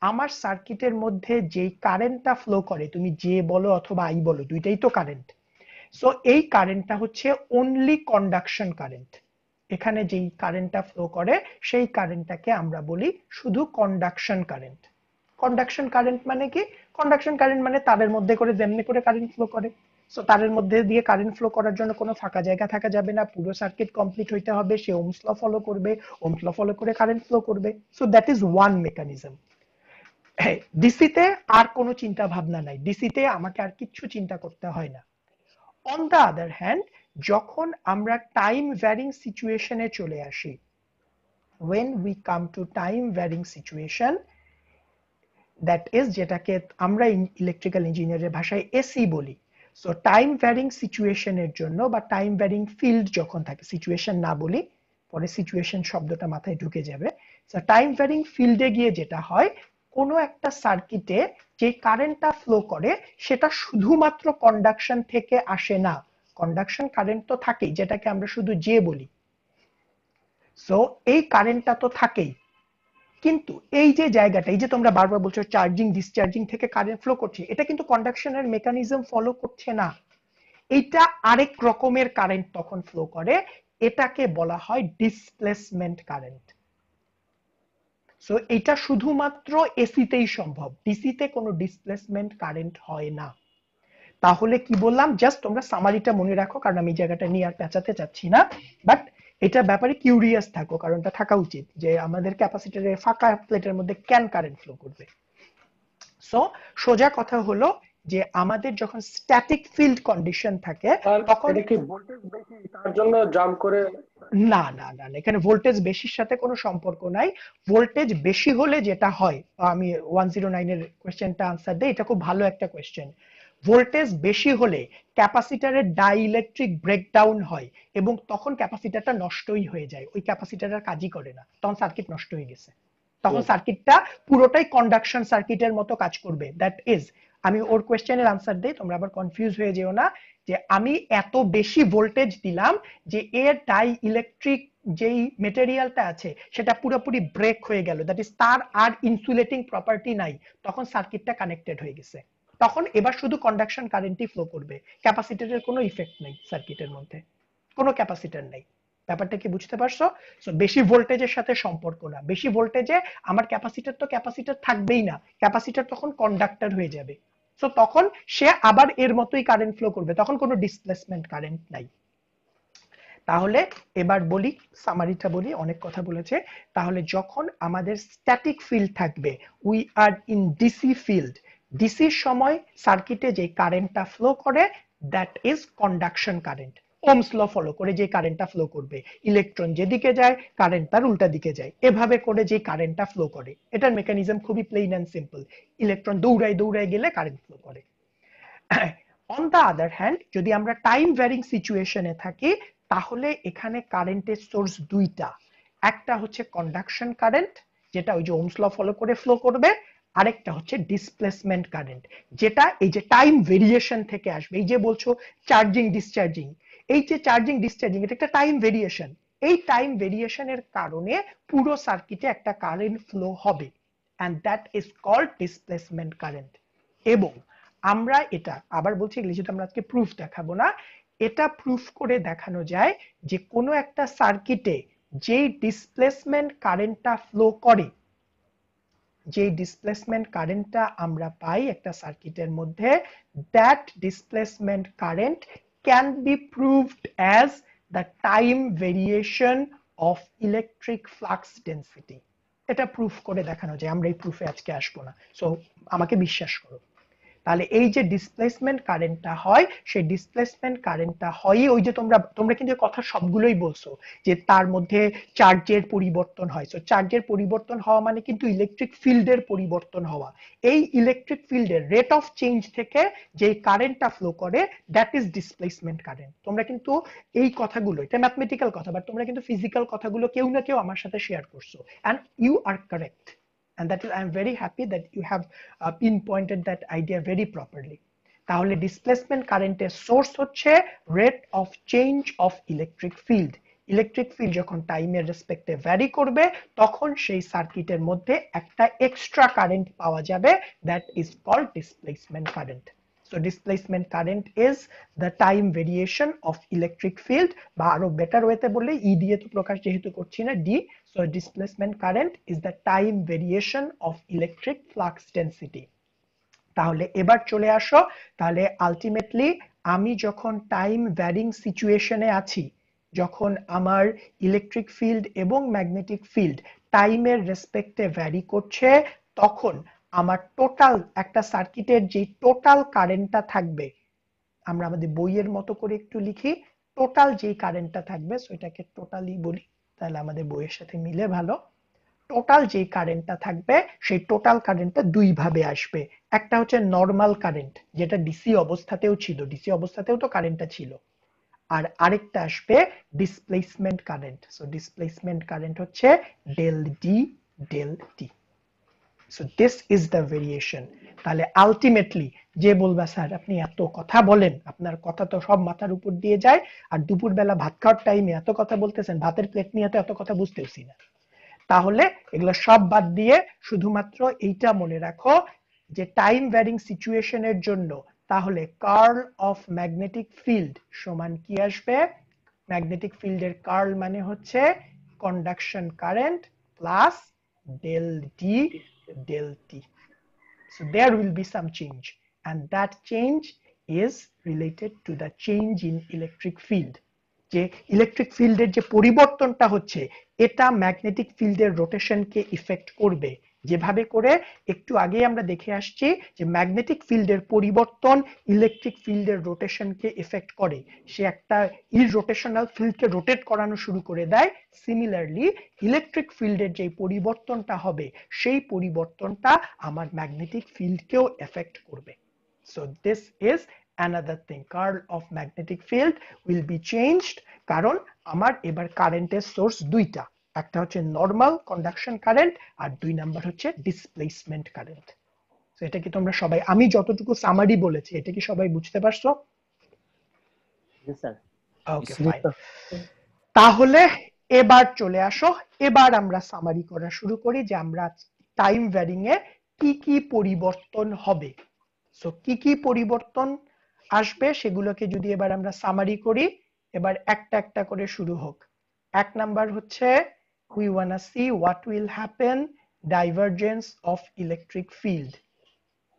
আমার সার্কিটের মধ্যে যেই কারেন্টটা ফ্লো করে, তুমি যে বলো অথবা আই বলো দুইটাই তো কারেন্ট। সো এই কারেন্টটা হচ্ছে অনলি কন্ডাকশন কারেন্ট। এখানে যেই কারেন্টটা ফ্লো করে সেই কারেন্টটাকে আমরা বলি শুধু কন্ডাকশন কারেন্ট। কন্ডাকশন কারেন্ট মানে কি, কন্ডাকশন কারেন্ট মানে তারের মধ্যে করে যেমনি করে কারেন্ট ফ্লো করে। সো তারের মধ্যে দিয়ে কারেন্ট ফ্লো করার জন্য কোনো ফাঁকা জায়গা থাকা যাবে না, পুরো সার্কিট কমপ্লিট হইতে হবে, সে ওহমস ল ফলো করবে, ওহমস ল ফলো করে কারেন্ট ফ্লো করবে। So that is one mechanism. হ্যাঁ, ডিসিতে আর কোনো চিন্তা ভাবনা নাই, ডিসিতে আমাকে আর কিছু চিন্তা করতে হয় না। অন দ্য আদার হ্যান্ড, যখন আমরা টাইম ভ্যারিং সিচুয়েশনে চলে আসি, when we come to time varying situation, that is যেটাকে আমরা ইলেকট্রিক্যাল ইঞ্জিনিয়ারের ভাষায় এসি বলি। সো টাইম ভ্যারিং সিচুয়েশনের জন্য বা টাইম ভ্যারিং ফিল্ড যখন থাকে, সিচুয়েশন না বলি, পরে সিচুয়েশন শব্দটা মাথায় ঢুকে যাবে। সো টাইম ভ্যারিং ফিল্ডে গিয়ে যেটা হয়, কোনো একটা সার্কিটে যে কারেন্টটা ফ্লো করে সেটা শুধুমাত্র কন্ডাকশন থেকে আসে না, কন্ডাকশন কারেন্ট তো থাকেই যেটাকে আমরা শুধু যে বলি। সো এই কারেন্টটা তো থাকেই, কিন্তু এই যে জায়গাটা, এই যে তোমরা বারবার বলছো চার্জিং ডিসচার্জিং থেকে কারেন্ট ফ্লো করছে, এটা কিন্তু কন্ডাকশনের মেকানিজম ফলো করছে না, এটা আরেক রকমের কারেন্ট তখন ফ্লো করে, এটাকে বলা হয় ডিসপ্লেসমেন্ট কারেন্ট। সো এটা শুধুমাত্র এসিতেই সম্ভব, ডিসিতে কোনো ডিসপ্লেসমেন্ট কারেন্ট হয় না। তাহলে কি বললাম, জাস্ট তোমরা সামারিটা মনে রাখো, কারণ আমি এই জায়গাটা নিয়ে আর পেঁচাতে চাচ্ছি না, বাট এটা ব্যাপারে কিউরিয়াস থাকো, কারণ এটা থাকা উচিত যে আমাদের ক্যাপাসিটরের ফাঁকা প্লেটের মধ্যে কেন কারেন্ট ফ্লো করবে। সো সোজা কথা হলো যে আমাদের যখন স্ট্যাটিক ফিল্ড কন্ডিশন থাকে তখন এটা কি ভোল্টেজ বেশি তার জন্য জাম্প করে, না না না, এখানে ভোল্টেজ বেশির সাথে কোনো সম্পর্ক নাই। ভোল্টেজ বেশি হলে যেটা হয়, আমি 109 এর কোশ্চেনটা আনসার দেই, এটা খুব ভালো একটা কোশ্চেন। ভোল্টেজ বেশি হলে ক্যাপাসিটরের ডাইইলেকট্রিক ব্রেকডাউন হয় এবং তখন ক্যাপাসিটরটা নষ্টই হয়ে যায়, ওই ক্যাপাসিটর আর কাজই করে না, তখন সার্কিট নষ্ট হয়ে গেছে, তখন সার্কিটটা পুরোটাই কন্ডাকশন সার্কিটের মতো কাজ করবে। দ্যাট ইজ, আমি ওর কোশ্চেনের আনসার দেই, তোমরা আবার কনফিউজ হয়ে যেও না, যে আমি এত বেশি ভোল্টেজ দিলাম যে এর ডাই ইলেকট্রিক যেই মেটেরিয়ালটা আছে সেটা পুরোপুরি ব্রেক হয়ে গেল, দ্যাট ইজ তার আর ইনসুলেটিং প্রপার্টি নাই, তখন সার্কিটটা কানেক্টেড হয়ে গেছে, তখন এবার শুধু কন্ডাকশন কারেন্টই ফ্লো করবে, ক্যাপাসিটরের কোনো ইফেক্ট নেই সার্কিটের মধ্যে, কোনো ক্যাপাসিটর নেই। ব্যাপারটা কি বুঝতে পারছো? সো বেশি ভোল্টেজের সাথে সম্পর্ক না, বেশি ভোল্টেজে আমার ক্যাপাসিটর তো ক্যাপাসিটর থাকবেই না, ক্যাপাসিটর তখন কন্ডাক্টর হয়ে যাবে, সো তখন সে আবার এর মতোই কারেন্ট ফ্লো করবে, তখন কোনো ডিসপ্লেসমেন্ট কারেন্ট নাই। তাহলে এবার বলি, সামারিটা বলি, অনেক কথা বলেছে। তাহলে যখন আমাদের স্ট্যাটিক ফিল্ড থাকবে, we are in DC field, ডিসির সময় সার্কিটে যে কারেন্টটা ফ্লো করে that is conduction current, Ohm's law follow করে যে কারেন্টটা ফ্লো করবে, ইলেকট্রন যেদিকে যায় কারেন্ট তার উল্টা দিকে যায়, এভাবে করে যে কারেন্টটা ফ্লো করে, এটার মেকানিজম খুবই প্লেন এন্ড সিম্পল, ইলেকট্রন দৌড়ায় দৌড়ায় গেলে কারেন্ট ফ্লো করে। অন দ্য আদার হ্যান্ড যদি আমরা টাইম ভ্যারিং সিচুয়েশনে থাকি তাহলে এখানে কারেন্টের সোর্স দুইটা, একটা হচ্ছে কন্ডাকশন কারেন্ট যেটা ওই যে ওহমস ল ফলো করে ফ্লো করবে, আরেকটা হচ্ছে ডিসপ্লেসমেন্ট কারেন্ট যেটা এই যে টাইম ভেরিয়েশন থেকে আসবে। এই যে বলছো চার্জিং ডিসচার্জিং, এই যে চার্জিং ডিসচার্জিং এটা একটা টাইম ভেরিয়েশন, এই টাইম ভেরিয়েশনের কারণে পুরো সার্কিটে একটা কারেন্ট ফ্লো হবে and that is called displacement current। এবং আমরা এটা আবার বলছি এগুলো যেটা আমরা আজকে প্রুফ দেখাবো না, এটা প্রুফ করে দেখানো যায় যে কোনো একটা সার্কিটে যেই ডিসপ্লেসমেন্ট কারেন্টটা ফ্লো করে, যে ডিসপ্লেসমেন্ট কারেন্টটা আমরা পাই একটা সার্কিটের মধ্যে, that displacement current can be proved as the time variation of electric flux density। এটা প্রুফ করে দেখানো যায়, আমরা এই প্রুফে আজকে আসবো না, সো আমাকে বিশ্বাস করো। তাহলে এই যে ডিসপ্লেসমেন্ট কারেন্টটা হয় সেই ডিসপ্লেসমেন্ট কারেন্টটা হয় ওই যে তোমরা কিন্তু কথা সবগুলোই বলছো যে তার মধ্যে চার্জের পরিবর্তন হয়, সো চার্জের পরিবর্তন হওয়া মানে কিন্তু ইলেকট্রিক ফিল্ডের পরিবর্তন হওয়া। এই ইলেকট্রিক ফিল্ডের রেট অফ চেঞ্জ থেকে যে কারেন্টটা ফ্লো করে দ্যাট ইজ ডিসপ্লেসমেন্ট কারেন্ট। তোমরা কিন্তু এই কথাগুলো, এটা ম্যাথমেটিক্যাল কথা, বাট তোমরা কিন্তু ফিজিক্যাল কথাগুলো কেউ না কেউ আমার সাথে শেয়ার করছো, and you are correct, and that is I am very happy that you have pinpointed that idea very properly। তাহলে ডিসপ্লেসমেন্ট কারেন্টের সোর্স হচ্ছে rate of change of electric field. Electric field যখন টাইমের রেসপেক্টে ভ্যারি করবে তখন সেই সার্কিটের মধ্যে একটা এক্সট্রা কারেন্ট পাওয়া যাবে, that is called displacement current. So displacement current is the time variation of electric field, বা আরো বেটার ওয়েতে বললে ই দিয়ে তো প্রকাশ যেহেতু করছি না D, so displacement current is the time variation of electric flux density। তাহলে এবার চলে আসো, তাহলে আলটিমেটলি আমি যখন টাইম ভ্যারিং সিচুয়েশনে আছি, যখন আমার ইলেকট্রিক ফিল্ড এবং ম্যাগনেটিক ফিল্ড টাইমের রেসপেক্টে ভ্যারি করছে, তখন আমার টোটাল একটা সার্কিটের যে টোটাল কারেন্টটা থাকবে, আমরা আমাদের বইয়ের মতো করে একটু লিখি, টোটাল যেই কারেন্টটা থাকবে সেটাকে টোটালি বলি, তাহলে আমাদের বইয়ের সাথে মিলে ভালো। টোটাল যেই কারেন্টটা থাকবে সেই টোটাল কারেন্টটা দুই ভাবে আসবে, একটা হচ্ছে নরমাল কারেন্ট যেটা ডিসি অবস্থাতেও ছিল, ডিসি অবস্থাতেও তো কারেন্টটা ছিল, আর আরেকটা আসবে displacement current. So displacement current হচ্ছে del D del T. So this is the variation। তাহলে আলটিমেটলি যে বলবা স্যার আপনি এত কথা বলেন, আপনার কথা তো সব মাথার উপর দিয়ে যায়, আর দুপুরবেলা ভাত খাওয়ার টাইমে এত কথা বলতেছেন, ভাতের প্লেট নিয়ে তো এত কথা বুঝতেছি না, তাহলে এগুলো সব বাদ দিয়ে শুধুমাত্র এইটা মনে রাখো যে টাইম ভ্যারিং সিচুয়েশনের জন্য তাহলে কার্ল অফ ম্যাগনেটিক ফিল্ড সমান কি আসবে? ম্যাগনেটিক ফিল্ডের কার্ল মানে হচ্ছে conduction current plus del D del T। So there will be some change, and that change is related to the change in electric field। যে ইলেকট্রিক ফিল্ডের যে পরিবর্তনটা হচ্ছে এটা ম্যাগনেটিক ফিল্ডের রোটেশনকে ইফেক্ট করবে, যেভাবে করে একটু আগে আমরা দেখে আসছি যে ম্যাগনেটিক ফিল্ডের পরিবর্তন ইলেকট্রিক ফিল্ডের রোটেশনকে এফেক্ট করে, সে একটা ইরোটেশনাল ফিল্ডকে রোটেট করানো শুরু করে দেয়। সিমিলারলি ইলেকট্রিক ফিল্ডের যে পরিবর্তনটা হবে সেই পরিবর্তনটা আমার ম্যাগনেটিক ফিল্ডকেও এফেক্ট করবে। So this is another thing, curl of magnetic field will be changed, কারণ আমার এবার কারেন্টের সোর্স দুইটা, একটা হচ্ছে নরমাল কন্ডাকশন কারেন্ট আর দুই নাম্বার হচ্ছে ডিসপ্লেসমেন্ট কারেন্ট। সো এটা কি তোমরা সবাই, আমি যতটুকু সামারি বলেছি এটা কি সবাই বুঝতে পারছো? জি স্যার। ওকে ফাইন। তাহলে এবার চলে আসো, এবার আমরা সামারি করা শুরু করি যে আমরা টাইম ভ্যারিং এ কি কি পরিবর্তন হবে। সো কি কি পরিবর্তন আসবে সেগুলোকে যদি এবার আমরা সামারি করি, এবার একটা একটা করে শুরু হোক। এক নাম্বার হচ্ছে we wanna see what will happen divergence of electric field।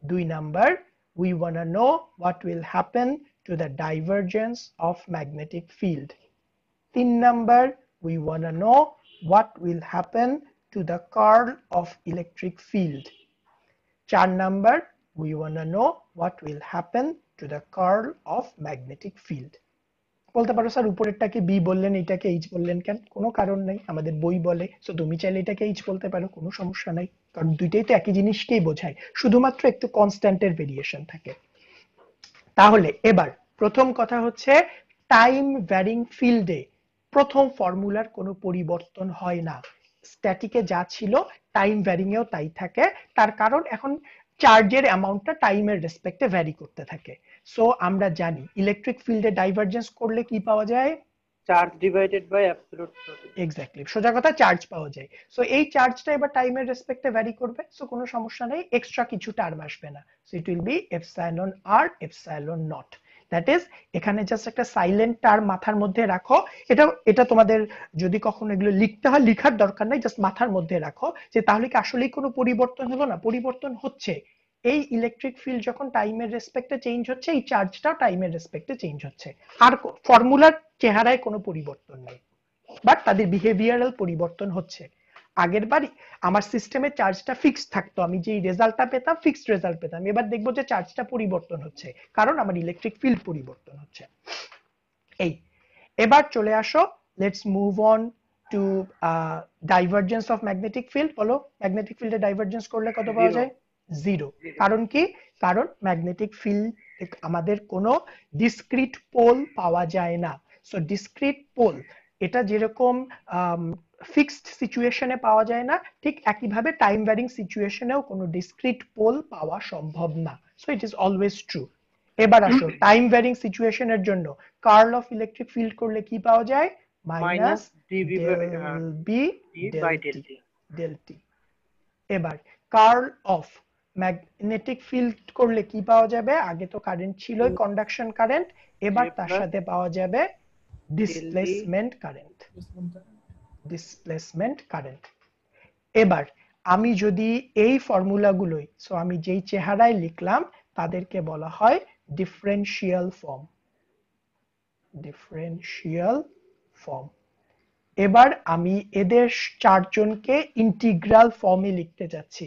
দুই number we wanna know what will happen to the divergence of magnetic field। তিন number we wanna know what will happen to the curl of electric field। চার number we wanna know what will happen to the curl of magnetic field। বলতে পারো sir উপরেরটাকে B বললেন এটাকে H বললেন কেন? কোনো কারণ নেই, আমাদের বই বলে, সো তুমি চাইলে এটাকে এইচ বলতে পারো, কোনো সমস্যা নাই, কারণ দুইটাই তো একই জিনিসকেই বোঝায়, শুধুমাত্র একটু কনস্ট্যান্টের ভেরিয়েশন থাকে। তাহলে এবার প্রথম কথা হচ্ছে টাইম ভ্যারিং ফিল্ডে প্রথম ফর্মুলার কোনো পরিবর্তন হয় না, স্ট্যাটিকে যা ছিল টাইম ভ্যারিং এও তাই থাকে। তার কারণ এখন চার্জের অ্যামাউন্টটা টাইমের রেসপেক্টে ভ্যারি করতে থাকে। সো আমরা জানি ইলেকট্রিক ফিল্ডে ডাইভারজেন্স করলে কি পাওয়া যায়, charge divided by absolute value. Exactly, সোজা কথা চার্জ পাওয়া যায়। সো এই চার্জটা এবার টাইমের রেসপেক্টে ভ্যারি করবে, সো কোনো সমস্যা নেই, এক্সট্রা কিছু টার্ম আসবে না। So it will be epsilon R epsilon naught. That is এখানে জাস্ট একটা সাইলেন্ট টার্ম মাথার মধ্যে রাখো। এটা তোমাদের যদি কখনো এগুলো লিখতে হয় লিখার দরকার নাই, জাস্ট মাথার মধ্যে রাখো যে তাহলে কি আসলেই কোনো পরিবর্তন হলো না, পরিবর্তন হচ্ছে। এই ইলেকট্রিক ফিল্ড যখন টাইমের রেসপেক্টে চেঞ্জ হচ্ছে, এই চার্জটাও টাইমের রেসপেক্টে চেঞ্জ হচ্ছে। আর ফর্মুলার চেহারায় কোনো পরিবর্তন নেই, বাট তাদের বিহেভিয়ারাল পরিবর্তন হচ্ছে। আগের বারই আমার সিস্টেমে চার্জটা ফিক্সড থাকতো, আমি যেই রেজাল্টটা পেতাম ফিক্সড রেজাল্ট পেতাম। এবার দেখবো যে চার্জটা পরিবর্তন হচ্ছে, কারণ আমার ইলেকট্রিক ফিল্ড পরিবর্তন হচ্ছে। এই এবার চলে আসো, let's move on to divergence of magnetic field. বলো ম্যাগনেটিক ফিল্ডে ডাইভারজেন্স করলে কত পাওয়া যায়? জিরো। কারণ কি? কারণ ম্যাগনেটিক ফিল্ড আমাদের কোনো ডিসক্রিট পোল পাওয়া যায় না। সো ডিসক্রিট পোল এটা যেরকম ফিক্সড সিচুয়েশনে পাওয়া যায় না, ঠিক একইভাবে টাইম ভ্যারিং সিচুয়েশনেও কোনো ডিসক্রিট পোল পাওয়া সম্ভব না। So it is always true. এবার আসো টাইম ভ্যারিং সিচুয়েশনের জন্য কার্ল অফ ইলেকট্রিক ফিল্ড করলে কি পাওয়া যায়? Minus B del T. এবার কার্ল অফ ম্যাগনেটিক ফিল্ড করলে কি পাওয়া যাবে? আগে তো কারেন্ট ছিলই, কন্ডাকশন কারেন্ট, এবার তার সাথে পাওয়া যাবে ডিসপ্লেসমেন্ট কারেন্ট। Displacement current. এবার আমি যদি এই ফর্মুলাগুলোই, সো আমি যেই চেহারায় লিখলাম তাদেরকে বলা হয় ডিফারেনশিয়াল ফর্ম। Differential form. এবার আমি এদের চারজনকে ইন্টিগ্রাল ফর্মে লিখতে যাচ্ছি।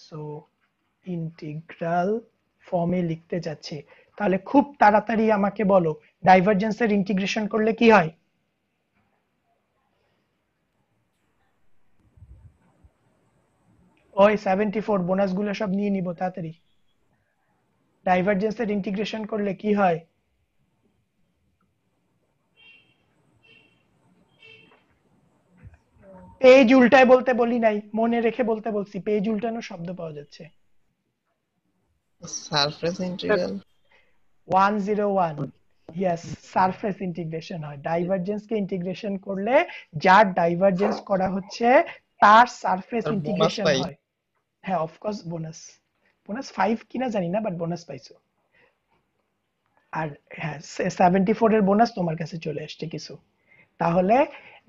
সো ইন্টিগ্রাল ফর্মে লিখতে যাচ্ছি। তাহলে খুব তাড়াতাড়ি আমাকে বলো ডাইভারজেন্সের ইন্টিগ্রেশন করলে কি হয়? ওই 74 বোনাস গুলো সব নিয়ে নিব তাড়াতাড়ি। ডাইভারজেন্সের ইন্টিগ্রেশন করলে কি হয়? পেজ উল্টায় বলতে বলি নাই, মনে রেখে বলতে বলছি। পেজ উল্টানো শব্দ পাওয়া যাচ্ছে। Surface integral 101। Yes, surface integration হয়। ডাইভারজেন্স কে ইন্টিগ্রেশন করলে যার ডাইভারজেন্স করা হচ্ছে তার সারফেস ইন্টিগ্রেশন হয়। হ্যাঁ, অফ কোর্স বোনাস। বোনাস 5 কিনা জানি না, বাট বোনাস পাইছো। আর হ্যাঁ, 74 এর বোনাস তোমার কাছে চলে আসছে কিছু। তাহলে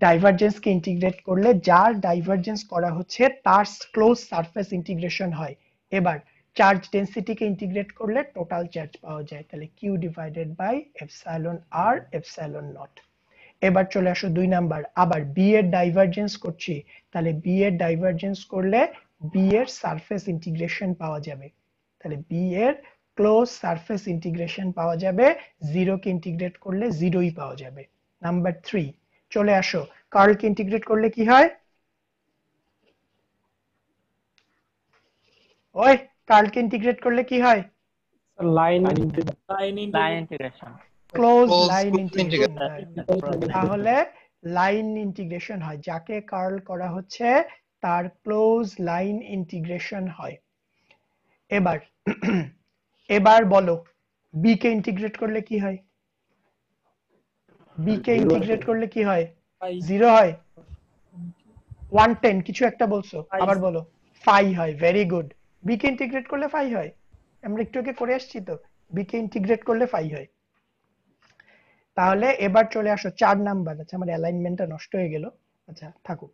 ডাইভারজেন্স কে ইন্টিগ্রেট করলে যার ডাইভারজেন্স করা হচ্ছে তার ক্লোজ সারফেস ইন্টিগ্রেশন হয়। এবার চার্জ ডেনসিটি কে ইন্টিগ্রেট করলে টোটাল চার্জ পাওয়া যায়, তাহলে Q divided by epsilon R epsilon naught. এবার চলে আসো 2 নাম্বার, আবার B এর ডাইভারজেন্স করছি, তাহলে B এর ডাইভারজেন্স করলে B এর সারফেস ইন্টিগ্রেশন পাওয়া যাবে। তাহলে B এর ক্লোজ সারফেস ইন্টিগ্রেশন পাওয়া যাবে, 0 কে ইন্টিগ্রেট করলে 0ই পাওয়া যাবে। নাম্বার 3 চলে আসো, কার্ল কে ইন্টিগ্রেট করলে কি হয়? ওই কার্ল কে ইন্টিগ্রেট করলে কি হয়? Line integration, close line integration. তাহলে লাইন ইন্টিগ্রেশন হয়, যাকে কার্ল করা হচ্ছে তার ক্লোজ লাইন ইন্টিগ্রেশন হয়। এবার বলো বি কে ইন্টিগ্রেট করলে কি হয়? বি কে ইন্টিগ্রেট করলে কি হয়? 0 হয়। 110 কিছু একটা বলছো, আবার বলো। 5 হয়। Very good. বি কে ইন্টিগ্রেট করলে 5 হয়। আমরা একটু আগে করে আসছি তো, বি কে ইন্টিগ্রেট করলে 5 হয়। তাহলে এবার চলে আসো 4 নাম্বার। আচ্ছা, আমার অ্যালাইনমেন্টটা নষ্ট হয়ে গেল, আচ্ছা থাকুক।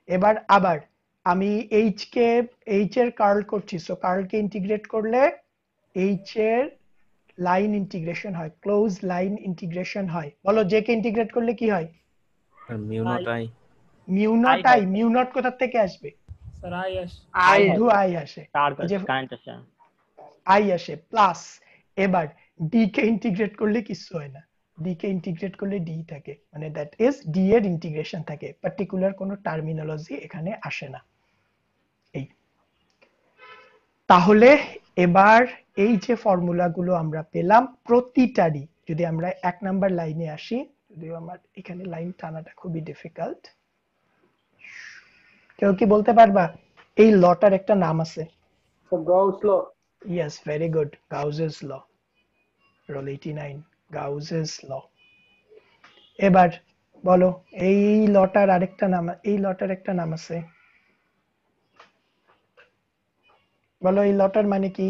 এবার আবার আমি এইচ এর কার্ল করছি, সো কার্ল কে ইন্টিগ্রেট করলে এইচ এর লাইন ইন্টিগ্রেশন হয়, ক্লোজ লাইন ইন্টিগ্রেশন হয়। বলো জে কে ইন্টিগ্রেট করলে কি হয়? Mu not I. Mu not I. Mu not কোথা থেকে আসবে? স্যার আই আসে, যে কারেন্ট আসে, আই আসে প্লাস। এবার ডি কে ইন্টিগ্রেট করলে কিছু হয় না, ডি কে ইন্টিগ্রেট করলে ডি থাকে, মানে দ্যাট ইজ ডি এর ইন্টিগ্রেশন থাকে, পার্টিকুলার কোনো টার্মিনোলজি এখানে আসে না। এই তাহলে এবার এই যে ফর্মুলাগুলো আমরা পেলাম প্রতিটারই, যদি আমরা 1 নাম্বার লাইনে আসি, যদিও আমার এখানে লাইন টানাটা খুবই ডিফিকাল্ট, কেউ কি বলতে পারবা এই লটার একটা নাম আছে? গাউস ল। ইয়েস, ভেরি গুড, গাউসেস ল। রোল 89, গাউসেস ল। এবার বলো এই লটার আরেকটা নাম, এই লটার একটা নাম আছে, বলো এই লটার মানে কি?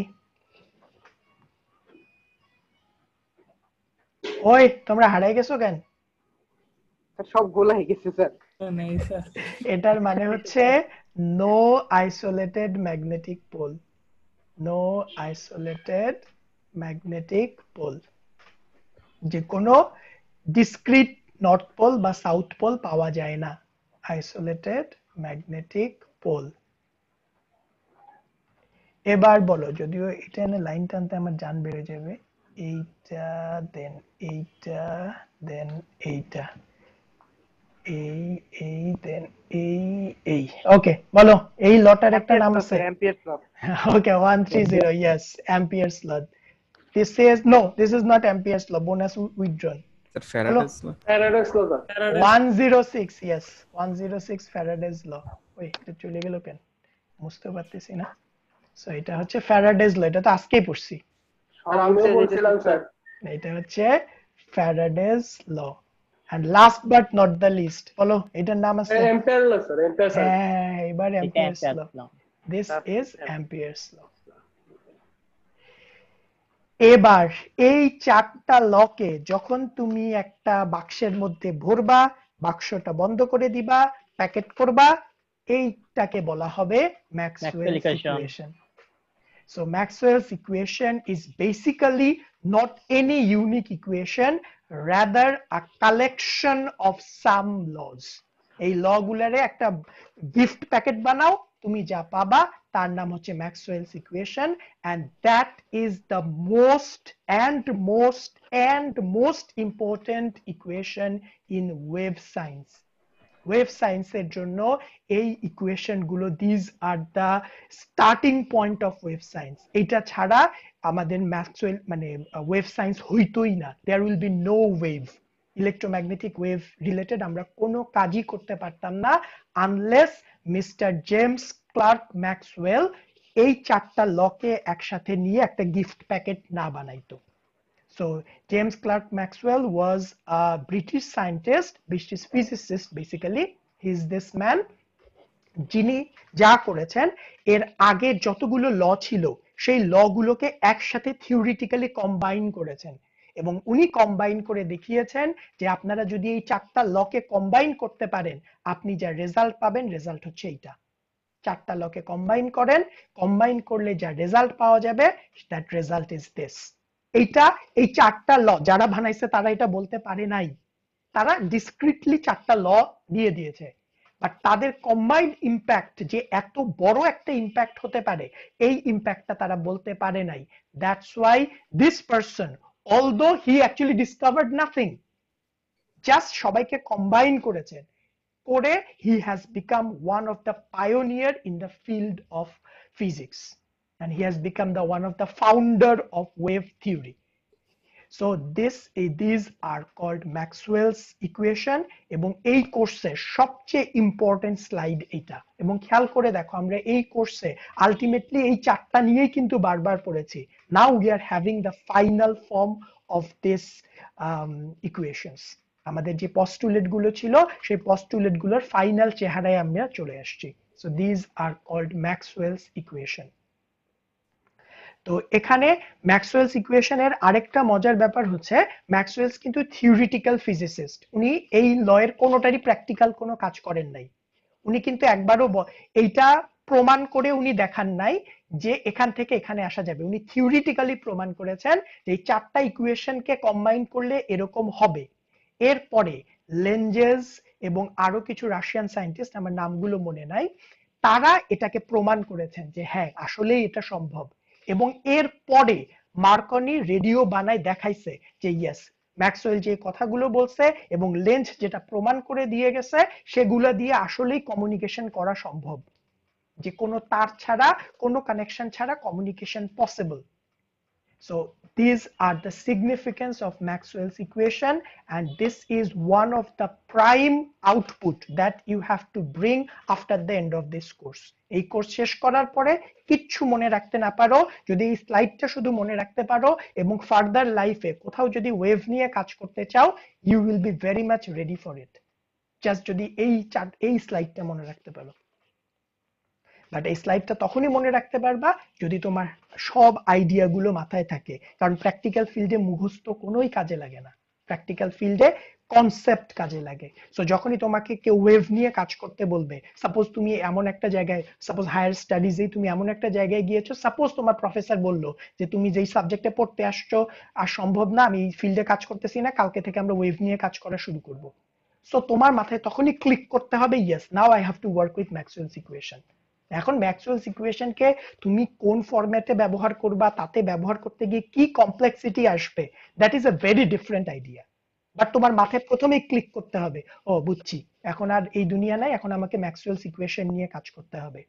ওই তোমরা হারাই গেছো কেন? সব গোলা হয়ে গেছে স্যার। নেই স্যার। এটার মানে হচ্ছে no isolated magnetic pole. No isolated magnetic pole, যে কোনো ডিসক্রিট নর্থ পোল বা সাউথ পোল পাওয়া যায় না। Isolated magnetic pole. এবার বলো, যদিও এটা এনে লাইন টানতে আমার জান বেড়ে যাবে, এইটা দেন এইটা দেন এইটা, এই দেন এই। ওকে, বলো এই লটার একটা নাম আছে? Ampere's law. Okay, 130, yes, Ampere's law. This is no, this is not Ampere's law. Bonus withdrawn. Sir, Faraday's law. Paradox law sir. 106, yes, 106 Faraday's law. ওই এটা চলে গেল কেন বুঝতে পারতেছি না। সো এটা হচ্ছে Faraday's law, এটা তো আজকেই পড়ছি। আর আমিও বলছিলাম স্যার। এটা হচ্ছে Faraday's law. And last but not the least, বলো এটার নাম আছে? এম্পিয়ার ল স্যার, এম্পিয়ার স্যার। হ্যাঁ, এবার Ampere's এটা law. This is Ampere's law. এবার এই চারটা লকে যখন তুমি একটা বাক্সের মধ্যে ভরবা, বাক্সটা বন্ধ করে দিবা, প্যাকেট করবা, এইটাকে বলা হবে Maxwell's equation. So Maxwell's equation is basically not any unique equation, rather a collection of some laws. এই ল গুলারে একটা গিফট প্যাকেট বানাও, তুমি যা পাবা তার নাম হচ্ছে Maxwell's equation, and that is the most important equation in wave science. Wave সায়েন্সের জন্য এই ইকুয়েশন গুলো, these are the starting point of wave science. এটা ছাড়া আমাদের ম্যাক্সওয়েল মানে ওয়েভ সায়েন্স হইতোই না। There will be no wave, electromagnetic wave related আমরা কোনো কাজই করতে পারতাম না unless mister James Clerk Maxwell এই চারটা লকে একসাথে নিয়ে একটা গিফট প্যাকেট না বানাইতো। So James Clerk Maxwell was a British scientist, British physicist basically. He is this man যিনি যা করেছেন, এর আগে যতগুলো ল ছিল সেই ল গুলোকে একসাথে থিওরিটিক্যালি কম্বাইন করেছেন, এবং উনি কম্বাইন করে দেখিয়েছেন যে আপনারা যদি এই চারটা লকে কম্বাইন করতে পারেন, আপনি যা রেজাল্ট পাবেন, রেজাল্ট হচ্ছে এইটা। চারটা লকে কম্বাইন করেন, কম্বাইন করলে যা রেজাল্ট পাওয়া যাবে, দ্যাট রেজাল্ট ইজ দিস। এইটা, এই চারটা ল যারা বানাইছে তারা এটা বলতে পারে নাই, তারা ডিসক্রিটলি চারটা ল দিয়ে দিয়েছে, বাট তাদের কম্বাইন্ড ইম্প্যাক্ট যে এত বড় একটা ইম্প্যাক্ট হতে পারে, এই ইম্প্যাক্টটা তারা বলতে পারে নাই। That's why this person, although he actually discovered nothing, just সবাইকে কম্বাইন করেছেন, করে he has become one of the pioneer in the field of physics, and he has become one of the founder of wave theory. So these are called Maxwell's equation, এবং এই কোর্সে সবচেয়ে important slide এটা। এবং খেয়াল করে দেখো, আমরা এই কোর্সে আলটিমেটলি এই চারটা নিয়েই কিন্তু বারবার পড়েছি। Now we are having the final form of this equations. আমাদের যে পস্টুলেট গুলো ছিল, সেই পস্টুলেট গুলোর ফাইনাল চেহারায় আমরা চলে আসছি। So these are called Maxwell's equation. তো এখানে ম্যাক্সওয়েলস ইকুয়েশনের আরেকটা মজার ব্যাপার হচ্ছে, ম্যাক্সওয়েলস কিন্তু থিওরিটিক্যাল ফিজিসিস্ট, উনি এই লয়ের কোনোটারই প্র্যাকটিক্যাল কোনো কাজ করেন নাই। উনি কিন্তু একবারও এইটা প্রমাণ করে উনি দেখান নাই যে এখান থেকে এখানে আসা যাবে। উনি থিওরিটিক্যালি প্রমাণ করেছেন যে এই চারটা ইকুয়েশনকে কম্বাইন করলে এরকম হবে। এরপরে লেঞ্জেস এবং আরো কিছু রাশিয়ান সায়েন্টিস্ট, আমার নামগুলো মনে নাই, তারা এটাকে প্রমাণ করেছেন যে হ্যাঁ আসলেই এটা সম্ভব। এবং এর পরে মার্কনি রেডিও বানায় দেখাইছে যে ইয়েস, ম্যাক্সওয়েল যে কথাগুলো বলছে এবং লেঞ্জ যেটা প্রমাণ করে দিয়ে গেছে, সেগুলো দিয়ে আসলেই কমিউনিকেশন করা সম্ভব, যে কোনো তার ছাড়া, কোনো কানেকশন ছাড়া communication possible. So these are the significance of Maxwell's equation, and this is one of the prime output that you have to bring after the end of this course. এই course শেষ করার পরে কিচ্ছু মনে রাখতে না পারো, যদি এই স্লাইডটা শুধু মনে রাখতে পারো এবং ফার্দার লাইফে কোথাও যদি ওয়েভ নিয়ে কাজ করতে চাও, you will be very much ready for it, just যদি এই স্লাইডটা মনে রাখতে পারো। বাট এই স্লাইডটা তখনই মনে রাখতে পারবা যদি তোমার সব আইডিয়া গুলো মাথায় থাকে, কারণ প্র্যাকটিক্যাল ফিল্ডে মুখস্থ কোনোই কাজে লাগে না, প্র্যাকটিক্যাল ফিল্ডে কনসেপ্ট কাজে লাগে। সো যখনই তোমাকে কেউ ওয়েভ নিয়ে কাজ করতে বলবে, সাপোজ তুমি এমন একটা জায়গায়, সাপোজ হায়ার স্টাডিজে তুমি এমন একটা জায়গায় গিয়েছো, সাপোজ তোমার প্রফেসর বললো যে তুমি যেই সাবজেক্টে পড়তে আসছো আর সম্ভব না, আমি এই ফিল্ডে কাজ করতেছি না, কালকে থেকে আমরা ওয়েভ নিয়ে কাজ করা শুরু করব। সো তোমার মাথায় তখনই ক্লিক করতে হবে, yes now I have to work with Maxwell's equation. এখন ম্যাক্সওয়েলস ইকুয়েশনকে তুমি কোন ফরম্যাটে ব্যবহার করবা, তাতে ব্যবহার করতে গিয়ে কি কমপ্লেক্সিটি আসবে, that is a very different idea. But তোমার মাথায় প্রথমেই ক্লিক করতে হবে, ও বুঝছি, এখন আর এই দুনিয়া নাই, এখন আমাকে ম্যাক্সওয়েলস ইকুয়েশন নিয়ে কাজ করতে হবে।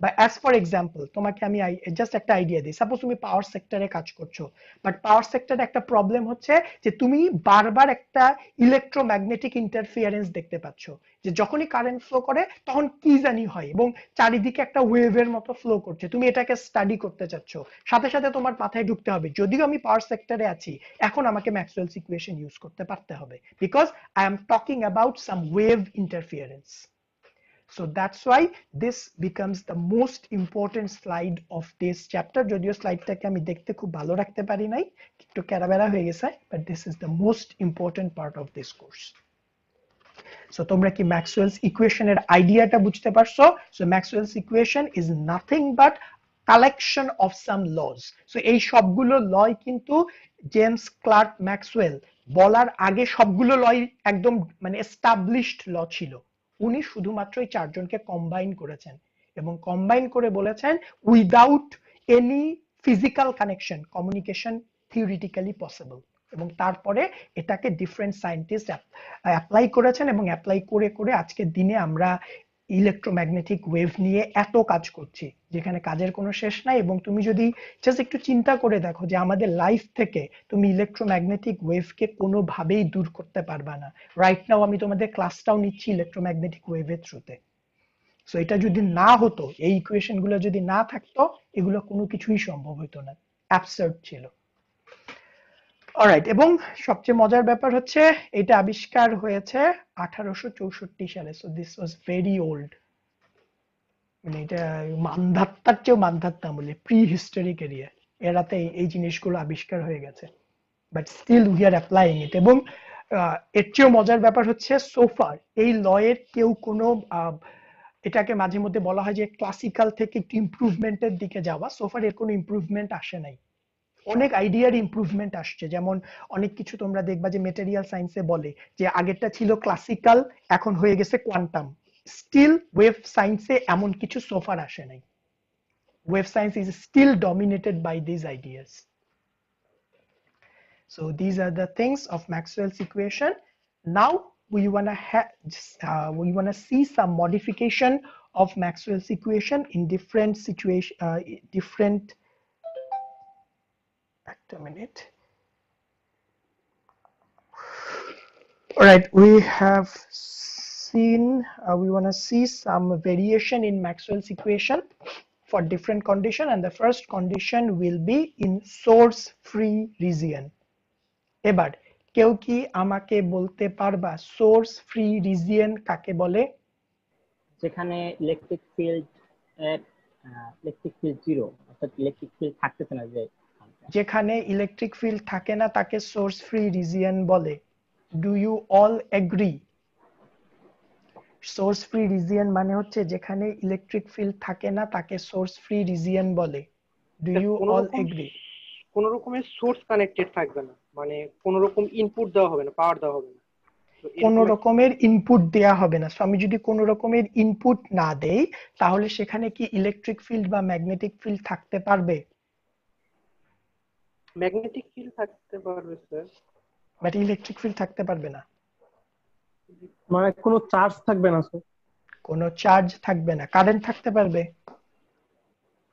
বা অ্যাজ ফর এক্সাম্পল তোমাকে আমি জাস্ট একটা আইডিয়া দিই, সাপোজ তুমি পাওয়ার সেক্টরে কাজ করছো, বাট পাওয়ার সেক্টরে একটা প্রবলেম হচ্ছে যে তুমি বারবার একটা ইলেকট্রোম্যাগনেটিক ইন্টারফিয়ারেন্স দেখতে পাচ্ছ, যে যখনই কারেন্ট ফ্লো করে তখন কি জানি হয় এবং চারিদিকে একটা ওয়েভের মতো ফ্লো করছে, তুমি এটাকে স্টাডি করতে চাচ্ছ, সাথে সাথে তোমার মাথায় ঢুকতে হবে যদিও আমি পাওয়ার সেক্টরে আছি, এখন আমাকে ম্যাক্সওয়েলস ইকুয়েশন ইউজ করতে পারতে হবে, because I am talking about some wave interference. So that's why this becomes the most important slide of this chapter. যদিও স্লাইডটাকে আমি দেখতে খুব ভালো রাখতে পারি নাই, একটু ক্যারাবেরা হয়ে গেছে, but this is the most important part of this course. So তোমরা কি ম্যাক্সওয়েলস ইকুয়েশনের আইডিয়াটা বুঝতে পারছো? So Maxwell's equation is nothing but collection of some laws. So এই সবগুলো লই কিন্তু জেমস ক্লার্ক ম্যাক্সওয়েল বলার আগে সবগুলো লই একদম মানে এস্টাবলিশড ল ছিল, উনি শুধুমাত্র এই চারজনকে কম্বাইন করেছেন এবং কম্বাইন করে বলেছেন without any physical connection communication theoretically possible, এবং তারপরে এটাকে ডিফারেন্ট সায়েন্টিস্ট অ্যাপ্লাই করেছেন এবং অ্যাপ্লাই করে করে আজকের দিনে আমরা ইলেকট্রোম্যাগনেটিক ওয়েভ নিয়ে এত কাজ করছি যেখানে কাজের কোনো শেষ নাই। এবং তুমি যদি জাস্ট একটু চিন্তা করে দেখো যে আমাদের লাইফ থেকে তুমি ইলেকট্রোম্যাগনেটিক ওয়েভকে কোনোভাবেই দূর করতে পারবা না। রাইট নাও আমি তোমাদের ক্লাসটাও নিচ্ছি ইলেকট্রোম্যাগনেটিক ওয়েভের থ্রুতে। সো এটা যদি না হতো, এই ইকুয়েশন গুলো যদি না থাকতো, এগুলো কোনো কিছুই সম্ভব হতো না, অ্যাবসার্ড ছিল। অলরাইট, এবং সবচেয়ে মজার ব্যাপার হচ্ছে এটা আবিষ্কার হয়েছে 1864 সালে। So this was very old, মানে এটা মানধাত্তার চেয়েও মানধাত্তা বলে প্রি হিস্টোরিক এরিয়া, এরাতে এই জিনিসগুলো আবিষ্কার হয়ে গেছে, but still we are applying it. এবং এর চেয়েও মজার ব্যাপার হচ্ছে সোফার এই লয়ের কেউ কোনো এটাকে মাঝে মধ্যে বলা হয় যে ক্লাসিক্যাল থেকে একটু ইমপ্রুভমেন্টের দিকে যাওয়া, সোফার এর কোনো ইমপ্রুভমেন্ট আসে নাই, অনেক আইডিয়ার ইমপ্রুভমেন্ট আসছে। যেমন অনেক কিছু তোমরা দেখবা যে মেটেরিয়াল সায়েন্সে বলে যে আগেরটা ছিল ক্লাসিক্যাল, এখন হয়ে গেছে কোয়ান্টাম, স্টিল ওয়েভ সায়েন্সে এমন কিছু সোফার আসে নাই। Wave science is still dominated by this ideas. So these are the things of Maxwell's equation. Now we wanna see some modification of Maxwell's equation in different situation, a minute. All right, we have seen, we want to see some variation in Maxwell's equation for different condition, and the first condition will be in source free region. এবার কেউ কি আমাকে বলতে পারবা source free region কাকে বলে? যেখানে electric field zero, অর্থাৎ ইলেকট্রিক ফিল্ড থাকতেছে না, যেখানে ইলেকট্রিক ফিল্ড থাকে না তাকে সোর্স ফ্রি রিজিয়ন বলে। Do you all agree? Source free region মানে হচ্ছে যেখানে ইলেকট্রিক ফিল্ড থাকে না তাকে সোর্স ফ্রি রিজিয়ন বলে। Do you all agree? কোন রকমের সোর্স কানেক্টেড থাকবে না, মানে কোন রকম ইনপুট দেওয়া হবে না, পাওয়ার দেওয়া হবে না, কোন রকমের ইনপুট দেয়া হবে না। সো আমি যদি কোন রকমের ইনপুট না দেই তাহলে সেখানে কি ইলেকট্রিক ফিল্ড বা ম্যাগনেটিক ফিল্ড থাকতে পারবে? ম্যাগনেটিক ফিল্ড থাকতে পারবে স্যার, বাট ইলেকট্রিক ফিল্ড থাকতে পারবে না। মানে কোনো চার্জ থাকবে না স্যার? কোনো চার্জ থাকবে না। কারেন্ট থাকতে পারবে?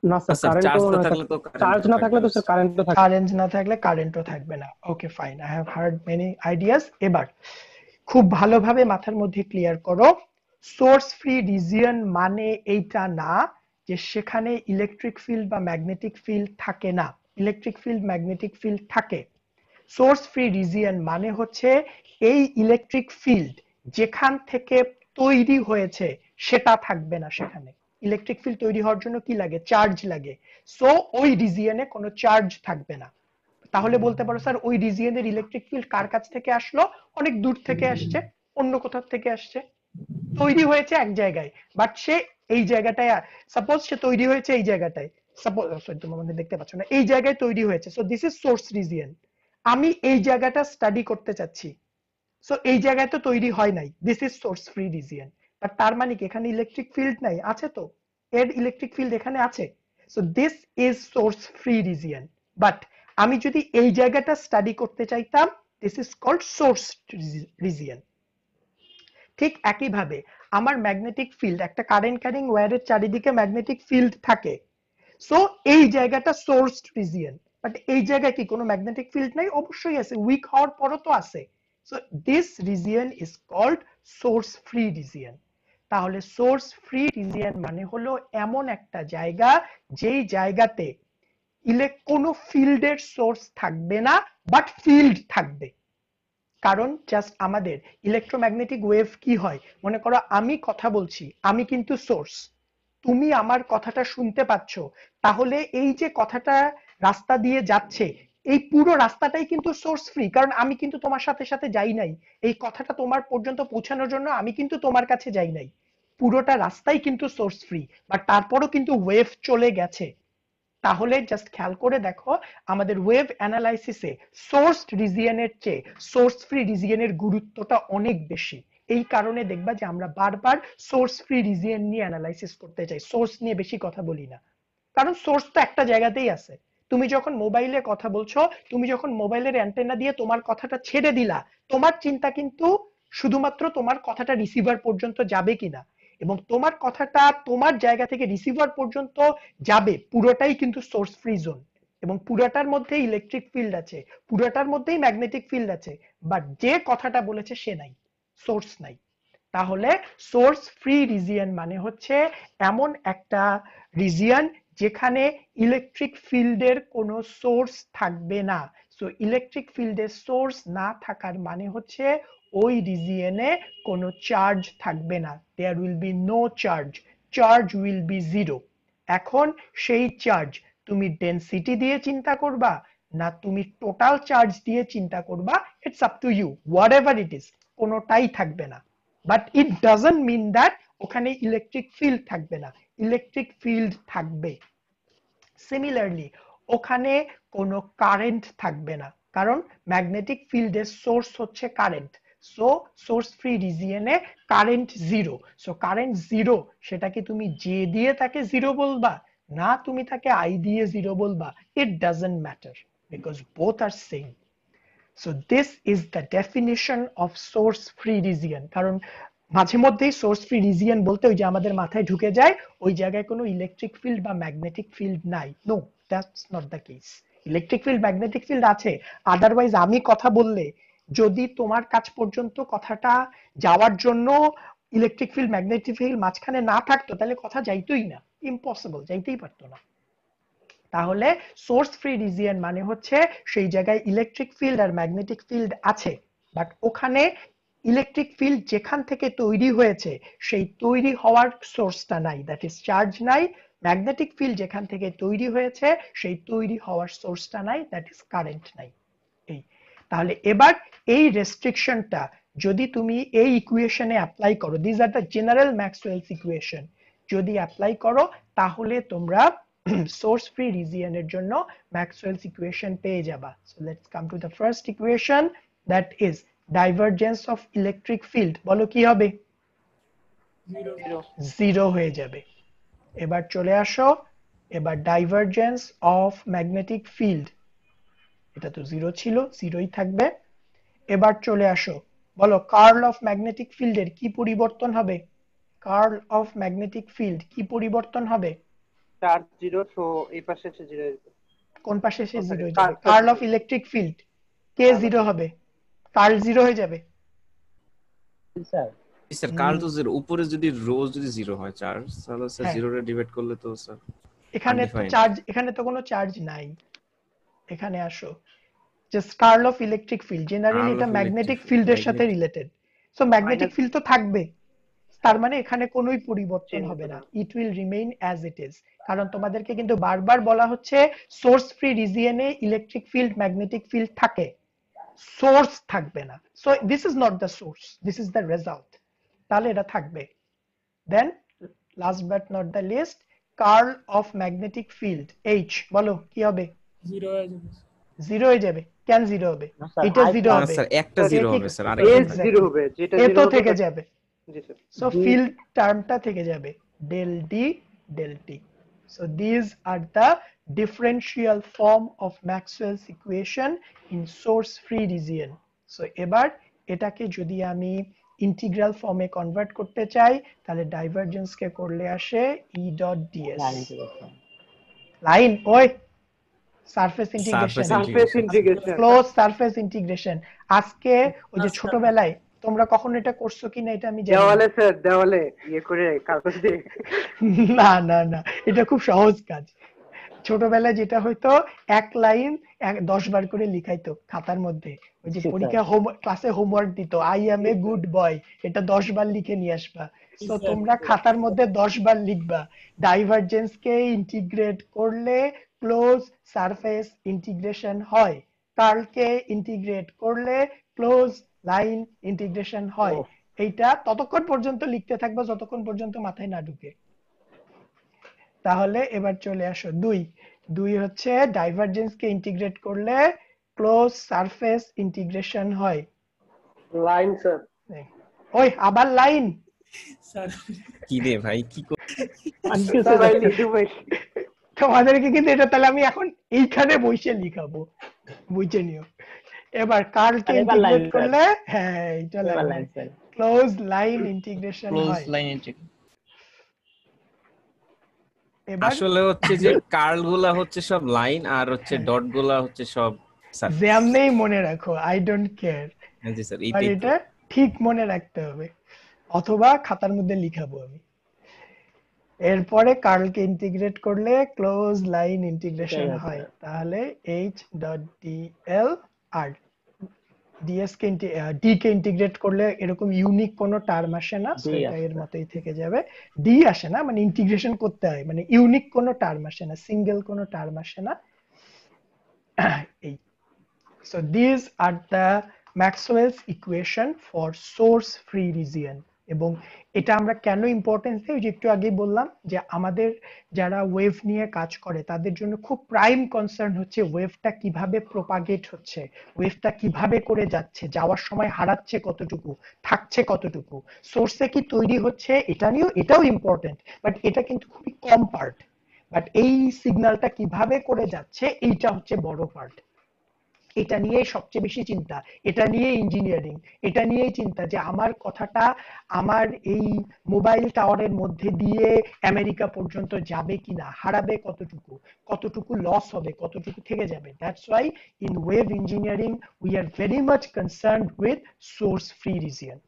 না স্যার স্যার কারেন্টও চার্জ না থাকলে তো চার্জ না থাকলে তো স্যার কারেন্টও থাকবে কারেন্ট না থাকলে কারেন্টও থাকবে না। Okay fine, I have heard many ideas. এবার খুব ভালোভাবে মাথার মধ্যে ক্লিয়ার করো, সোর্স ফ্রি রিজিয়ন মানে এইটা না যে সেখানে ইলেকট্রিক ফিল্ড বা ম্যাগনেটিক ফিল্ড থাকে না। ইলেকট্রিক ফিল্ড ম্যাগনেটিক ফিল্ড থাকে। সোর্স ফ্রি রিজিয়ন মানে হচ্ছে এই ইলেকট্রিক ফিল্ড যেখান থেকে তৈরি হয়েছে সেটা থাকবে না সেখানে। ইলেকট্রিক ফিল্ড তৈরি হওয়ার জন্য কি লাগে? চার্জ লাগে। সো ওই রিজিয়নে কোনো চার্জ থাকবে না। তাহলে বলতে পারো স্যার ওই রিজিয়নের ইলেকট্রিক ফিল্ড কার কাছ থেকে আসলো? অনেক দূর থেকে আসছে, অন্য কোথাও থেকে আসছে, তৈরি হয়েছে এক জায়গায়, বাট সে এই জায়গাটায়, সাপোজ সে তৈরি হয়েছে এই জায়গাটায়, সাপোজ সরি তোমরা মানে দেখতে পাচ্ছ না, এই জায়গায় তৈরি হয়েছে। So this is source region. আমি এই জায়গাটা স্টাডি করতে চাচ্ছি, সো এই জায়গায় তো তৈরি হয় নাই, this is source free region. But তার মানে কি এখানে ইলেকট্রিক ফিল্ড নাই? আছে তো, এর ইলেকট্রিক ফিল্ড এখানে আছে। So this is source free region. But আমি যদি এই জায়গাটা স্টাডি করতে চাইতাম, this is called source region. ঠিক একইভাবে আমার ম্যাগনেটিক ফিল্ড, একটা কারেন্ট ক্যারিং ওয়্যারের চারিদিকে ম্যাগনেটিক ফিল্ড থাকে, সো এই জায়গাটা সোর্স রিজিয়ন। বাট এই জায়গায় কি কোনো ম্যাগনেটিক ফিল্ড নাই? অবশ্যই আছে, উইক হওয়ার পরও তো আছে। So this region is called source free region. তাহলে সোর্স ফ্রি রিজিয়ন মানে হলো এমন একটা জায়গা যেই জায়গাতে কোনো ফিল্ডের সোর্স থাকবে না, বাট ফিল্ড থাকবে। কারণ জাস্ট আমাদের ইলেকট্রোম্যাগনেটিক ওয়েভ কি হয়, মনে করো আমি কথা বলছি, আমি কিন্তু সোর্স, তুমি আমার কথাটা শুনতে পাচ্ছ, তাহলে এই যে কথাটা রাস্তা দিয়ে যাচ্ছে, এই পুরো রাস্তাটাই কিন্তু সোর্স ফ্রি, কারণ আমি কিন্তু তোমার সাথে সাথে যাই নাই। এই কথাটা তোমার পর্যন্ত পৌঁছানোর জন্য আমি কিন্তু তোমার কাছে যাই নাই, পুরোটা রাস্তাই কিন্তু সোর্স ফ্রি, বাট তারপরও কিন্তু ওয়েভ চলে গেছে। তাহলে জাস্ট খেয়াল করে দেখো, আমাদের ওয়েভ অ্যানালাইসিসে সোর্স রিজিয়নের চেয়ে সোর্স ফ্রি রিজিয়নের গুরুত্বটা অনেক বেশি। এই কারণে দেখবা যে আমরা বারবার সোর্স ফ্রি রিজিয়ন নিয়ে অ্যানালাইসিস করতে চাই, সোর্স নিয়ে বেশি কথা বলি না। কারণ সোর্স তো একটা জায়গাতেই আছে। তুমি যখন মোবাইলে কথা বলছো, তুমি যখন মোবাইলের অ্যান্টেনা দিয়ে তোমার কথাটা ছেড়ে দিলা, তোমার চিন্তা কিন্তু শুধুমাত্র তোমার কথাটা রিসিভার পর্যন্ত যাবে কিনা, এবং তোমার কথাটা তোমার জায়গা থেকে রিসিভার পর্যন্ত যাবে, পুরোটাই কিন্তু সোর্স ফ্রি জোন, এবং পুরোটার মধ্যে ইলেকট্রিক ফিল্ড আছে, পুরোটার মধ্যেই ম্যাগনেটিক ফিল্ড আছে, বাট যে কথাটা বলেছে সে নাই, সোর্স নাই। তাহলে সোর্স ফ্রি রিজিয়ন মানে হচ্ছে এমন একটা রিজিয়ন যেখানে ইলেকট্রিক ফিল্ডের কোনো সোর্স থাকবে না। সো ইলেকট্রিক ফিল্ডের সোর্স না থাকার মানে হচ্ছে ওই রিজিয়নে কোনো চার্জ থাকবে না, there will be no charge, charge will be zero. এখন সেই চার্জ তুমি ডেনসিটি দিয়ে চিন্তা করবা, না তুমি টোটাল চার্জ দিয়ে চিন্তা করবা, it's up to you, whatever it is, কোনোটাই থাকবে না। But it doesn't mean that ওখানে ইলেকট্রিক ফিল্ড থাকবে না, ইলেকট্রিক ফিল্ড থাকবে। সিমিলারলি ওখানে কোনো কারেন্ট থাকবে না, কারণ ম্যাগনেটিক ফিল্ডের সোর্স হচ্ছে কারেন্ট। সো সোর্স ফ্রি রিজিয়নে current zero. So current zero, সেটা কি তুমি জে দিয়ে তাকে জিরো বলবা, না তুমি তাকে আই দিয়ে জিরো বলবা, it doesn't matter, because both are same. So this is the definition of source free region. কারণ মাঝে মধ্যেই সোর্স ফ্রি রিজিয়ন বলতে ওই যে আমাদের মাথায় ঢুকে যায় ওই জায়গায় কোনো ইলেকট্রিক ফিল্ড বা ম্যাগনেটিক ফিল্ড নাই। No, that's not the case. Electric field magnetic field আছে, আদারওয়াইজ আমি কথা বললে যদি তোমার কাছ পর্যন্ত কথাটা যাওয়ার জন্য ইলেকট্রিক ফিল্ড ম্যাগনেটিক ফিল্ড মাঝখানে না থাকতো, তাহলে কথা যাইতোই না, ইম্পসিবল, যাইতেই পারতো না। তাহলে সোর্স ফ্রি রিজিয়ন মানে হচ্ছে সেই জায়গায় ইলেকট্রিক ফিল্ড আর ম্যাগনেটিক ফিল্ড আছে, বাট ওখানে ইলেকট্রিক ফিল্ড যেখান থেকে তৈরি হয়েছে সেই তৈরি হওয়ার সোর্সটা নাই, দ্যাট ইজ চার্জ নাই। ম্যাগনেটিক ফিল্ড যেখান থেকে তৈরি হয়েছে সেই তৈরি হওয়ার সোর্সটা নাই, দ্যাট ইজ কারেন্ট নাই। এই তাহলে এবার এই রেস্ট্রিকশনটা যদি তুমি এই ইকুয়েশনে অ্যাপ্লাই করো, this are the general Maxwell's equation, যদি অ্যাপ্লাই করো তাহলে তোমরা সোর্স ফ্রি রিজিয়নের জন্য ম্যাক্সওয়েলস ইকুয়েশন পেয়ে যাবা। So let's come to the first equation, that is divergence of electric field. বলো কি হবে? জিরো হয়ে যাবে। এবার চলে আসো, এবার ডাইভারজেন্স অফ ম্যাগনেটিক ফিল্ড, এটা তো জিরো ছিল, জিরোই থাকবে। এবার চলে আসো, বলো কার্ল অফ ম্যাগনেটিক ফিল্ডের কি পরিবর্তন হবে? কার্ল অফ ম্যাগনেটিক ফিল্ড কি পরিবর্তন হবে? চার্জ 0 সো এই পাশে এসে 0 আসবে। কোন পাশে এসে Oh, sorry, 0 হয়ে কার্ল যাবে? কার্ল অফ ইলেকট্রিক ফিল্ড কে Curl of 0 হবে? কার্ল 0 হয়ে যাবে। স্যার স্যার কার্ল তো জিরো, উপরে যদি রো যদি জিরো হয় চার্জ, তাহলে স্যার হ্যাঁ, জিরো রে ডিভাইড করলে তো স্যার এখানে তো undefined। চার্জ, এখানে তো কোনো চার্জ নাই। এখানে আসো, just curl of electric field, generally curl এটা অফ ম্যাগনেটিক ইলেকট্রিক ফিল্ডের সাথে magnetic related. So magnetic minus field তো থাকবে, তার মানে এখানে কোনোই পরিবর্তন চেঞ্জ হবে হবে না, না। It will remain as it is. কারণ তোমাদেরকে কিন্তু বারবার বলা হচ্ছে সোর্স ফ্রি রিজিয়নে ইলেকট্রিক ফিল্ড ম্যাগনেটিক ফিল্ড থাকে, সোর্স থাকবে না। So this is not the source, this is the result, তাহলে এটা থাকবে। Then last but not the least, curl of magnetic field H, বলো কি হবে? 0 হয়ে যাবে। 0 হয়ে যাবে। কেন 0 হবে? না স্যার এটা আই 0 না হবে। স্যার একটা স্যার জিরো এ হবে কি- স্যার, আরেকটা এস থাকবে। 0 হবে, যেটা এ 0 তো হবে থেকে বাট যাবে। জি স্যার। So field termটা থেকে যাবে del D del T. So these are the differential form of Maxwell's equation in source free region. So এবার এটাকে যদি আমি ইন্টিগ্রাল ফর্মে কনভার্ট করতে চাই, তাহলে ডাইভারজেন্স কে করলে আসে E dot ds। লাইন ওই surface integration, surface surface integration. Integration close surface integration. আজকে ওই যে ছোটবেলায় তোমরা কখনো এটা করছো কিনা এটা আমি জানি না। দেওয়ালে স্যার, দেওয়ালে ইয়ে করে কাগজ দিয়ে না না না, এটা খুব সহজ কাজ। ছোটবেলায় যেটা হইতো, এক লাইন 10 বার করে লিখাইতো খাতার মধ্যে, ওই যে পরীক্ষা ক্লাসে হোমওয়ার্ক দিত, I am a good boy, এটা 10 বার লিখে নিয়ে আসবা। তো তোমরা খাতার মধ্যে 10 বার লিখবা ডাইভারজেন্স কে ইন্টিগ্রেট করলে ক্লোজ সারফেস ইন্টিগ্রেশন হয়, কার্ল কে ইন্টিগ্রেট করলে ক্লোজ লাইন ইন্টিগ্রেশন হয়। এইটা ততক্ষণ পর্যন্ত লিখতে থাকবা যতক্ষণ পর্যন্ত মাথায় না ঢুকে। তাহলে এবার চলে আসো দুই হচ্ছে ডাইভারজেন্স কে ইন্টিগ্রেট করলে ক্লোজ সারফেস ইন্টিগ্রেশন হয়। Line sir. ওই আবার লাইন, স্যার কি রে ভাই, কি ডুবাইলি ডুবাইলি তোমাদেরকে কিন্তু এটা তাহলে আমি এখন এইখানে বসে লিখাবো, বুঝে নিও। এবার কার্ল কে এবার ইন্টিগ্রেট লাইন করলে, হ্যাঁ এটা এবার line, line sir close line integration close হয়। Line integration. এবার আসলে হচ্ছে যে কার্ল গুলা হচ্ছে সব লাইন, আর হচ্ছে ডট গুলা হচ্ছে সব সারফেস। যেমনেই মনে রাখো, আই ডোন্ট কেয়ার, হ্যাঁ জি স্যার, আর এইটাই তো। এটা ঠিক মনে রাখতে হবে, অথবা খাতার মধ্যে লিখাবো আমি। এরপরে কার্লকে ইন্টিগ্রেট করলে ক্লোজ লাইন ইন্টিগ্রেশন হয়, তাহলে h ডট dl আর ds কে d কে ইন্টিগ্রেট করলে এরকম ইউনিক কোনো টার্ম আসে না, সো এটা এর মতোই থেকে যাবে। d আসে না, মানে ইন্টিগ্রেশন করতে হয়, মানে ইউনিক কোনো টার্ম আসে না, সিঙ্গেল কোনো টার্ম আসে না। এই so these are the Maxwell's equation for source free region। এবং এটা আমরা কেন ইম্পর্টেন্স দিই, যে একটু আগেই বললাম যে আমাদের যারা ওয়েভ নিয়ে কাজ করে তাদের জন্য খুব প্রাইম কনসার্ন হচ্ছে ওয়েভটা কিভাবে প্রপাগেট হচ্ছে, ওয়েভটা কিভাবে করে যাচ্ছে, যাওয়ার সময় হারাচ্ছে কতটুকু, থাকছে কতটুকু, সোর্সে কি তৈরি হচ্ছে, এটা নিয়েও, এটাও ইম্পর্টেন্ট, বাট এটা কিন্তু খুবই কম পার্ট। বাট এই সিগন্যালটা কিভাবে করে যাচ্ছে এইটা হচ্ছে বড় পার্ট। এটা নিয়ে সবচেয়ে বেশি চিন্তা, এটা নিয়ে ইঞ্জিনিয়ারিং, এটা নিয়েই চিন্তা যে আমার কথাটা আমার এই মোবাইল টাওয়ারের মধ্যে দিয়ে আমেরিকা পর্যন্ত যাবে কিনা, হারাবে কতটুকু, কতটুকু লস হবে, কতটুকু থেকে যাবে। That's why in wave engineering we are very much concerned with source free region.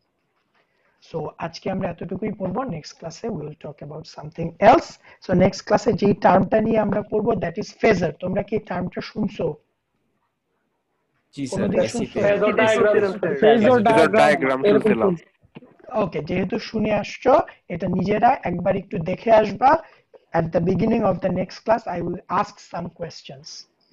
So আজকে আমরা এতটুকুই পড়বো, নেক্সট ক্লাসে we will talk about something else. So next ক্লাসে যেই টার্মটা নিয়ে আমরা পড়বো দ্যাট ইজ ফেজার। তোমরা কি টার্মটা শুনছো? জি স্যার, এসিতে ফেজর ডায়াগ্রাম, ফেজর ডায়াগ্রাম শুনছিলাম। ওকে, যেহেতু শুনে আসছো, এটা নিজেরা একবার একটু দেখে আসবা। at the beginning of the next class I will ask some questions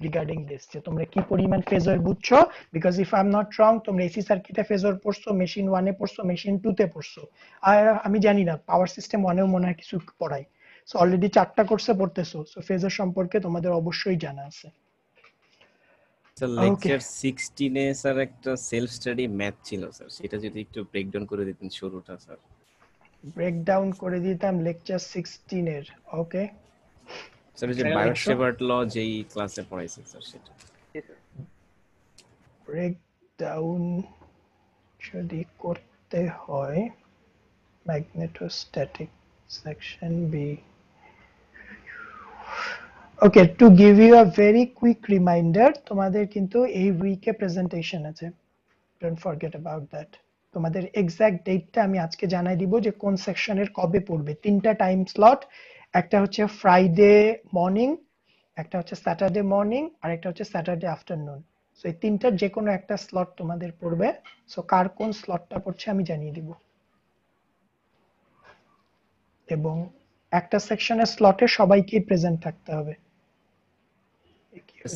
regarding this, যে তোমরা কি পরিমাণ ফেজর বুঝছো, because if I'm not wrong তোমরা এসি সার্কিটে ফেজর পড়ছো, মেশিন 1 এ পড়ছো, মেশিন 2 তে পড়ছো, আর আমি জানি না পাওয়ার সিস্টেম 1 এও মনে হয় কিছু পড়াই। সো অলরেডি 4টা কোর্সে পড়তেছো, সো ফেজর সম্পর্কে তোমাদের অবশ্যই জানা আছে। স্যার লেকচার 16 এ স্যার একটা সেলফ স্টাডি ম্যাথ ছিল স্যার, সেটা যদি একটু ব্রেকডাউন করে দিতেন শুরুটা স্যার। ব্রেকডাউন করে দিতাম লেকচার 16 এর। ওকে স্যার, যে বায়োট-সেভার্ট ল যেই ক্লাসে পড়াইছেন স্যার সেটা। ব্রেকডাউন যদি করতে হয়, magnetostatic section B, okay, to give you a very quick reminder, তোমাদের কিন্তু এই উইকে প্রেজেন্টেশন আছে, ডোন্ট ফরগেট অ্যাবাউট দ্যাট। তোমাদের এক্সাক্ট ডেটটা আমি আজকে জানাই দিব যে কোন সেকশনের কবে পড়বে। 3টা টাইম স্লট, একটা হচ্ছে ফ্রাইডে মর্নিং, একটা হচ্ছে স্যাটারডে মর্নিং, আর একটা হচ্ছে স্যাটারডে আফটারনুন। সো এই 3টার যে কোনো একটা স্লট তোমাদের পড়বে। সো কার কোন স্লটটা পড়ছে আমি জানিয়ে দিব। এবং একটা সেকশনের স্লটে সবাইকে প্রেজেন্ট থাকতে হবে।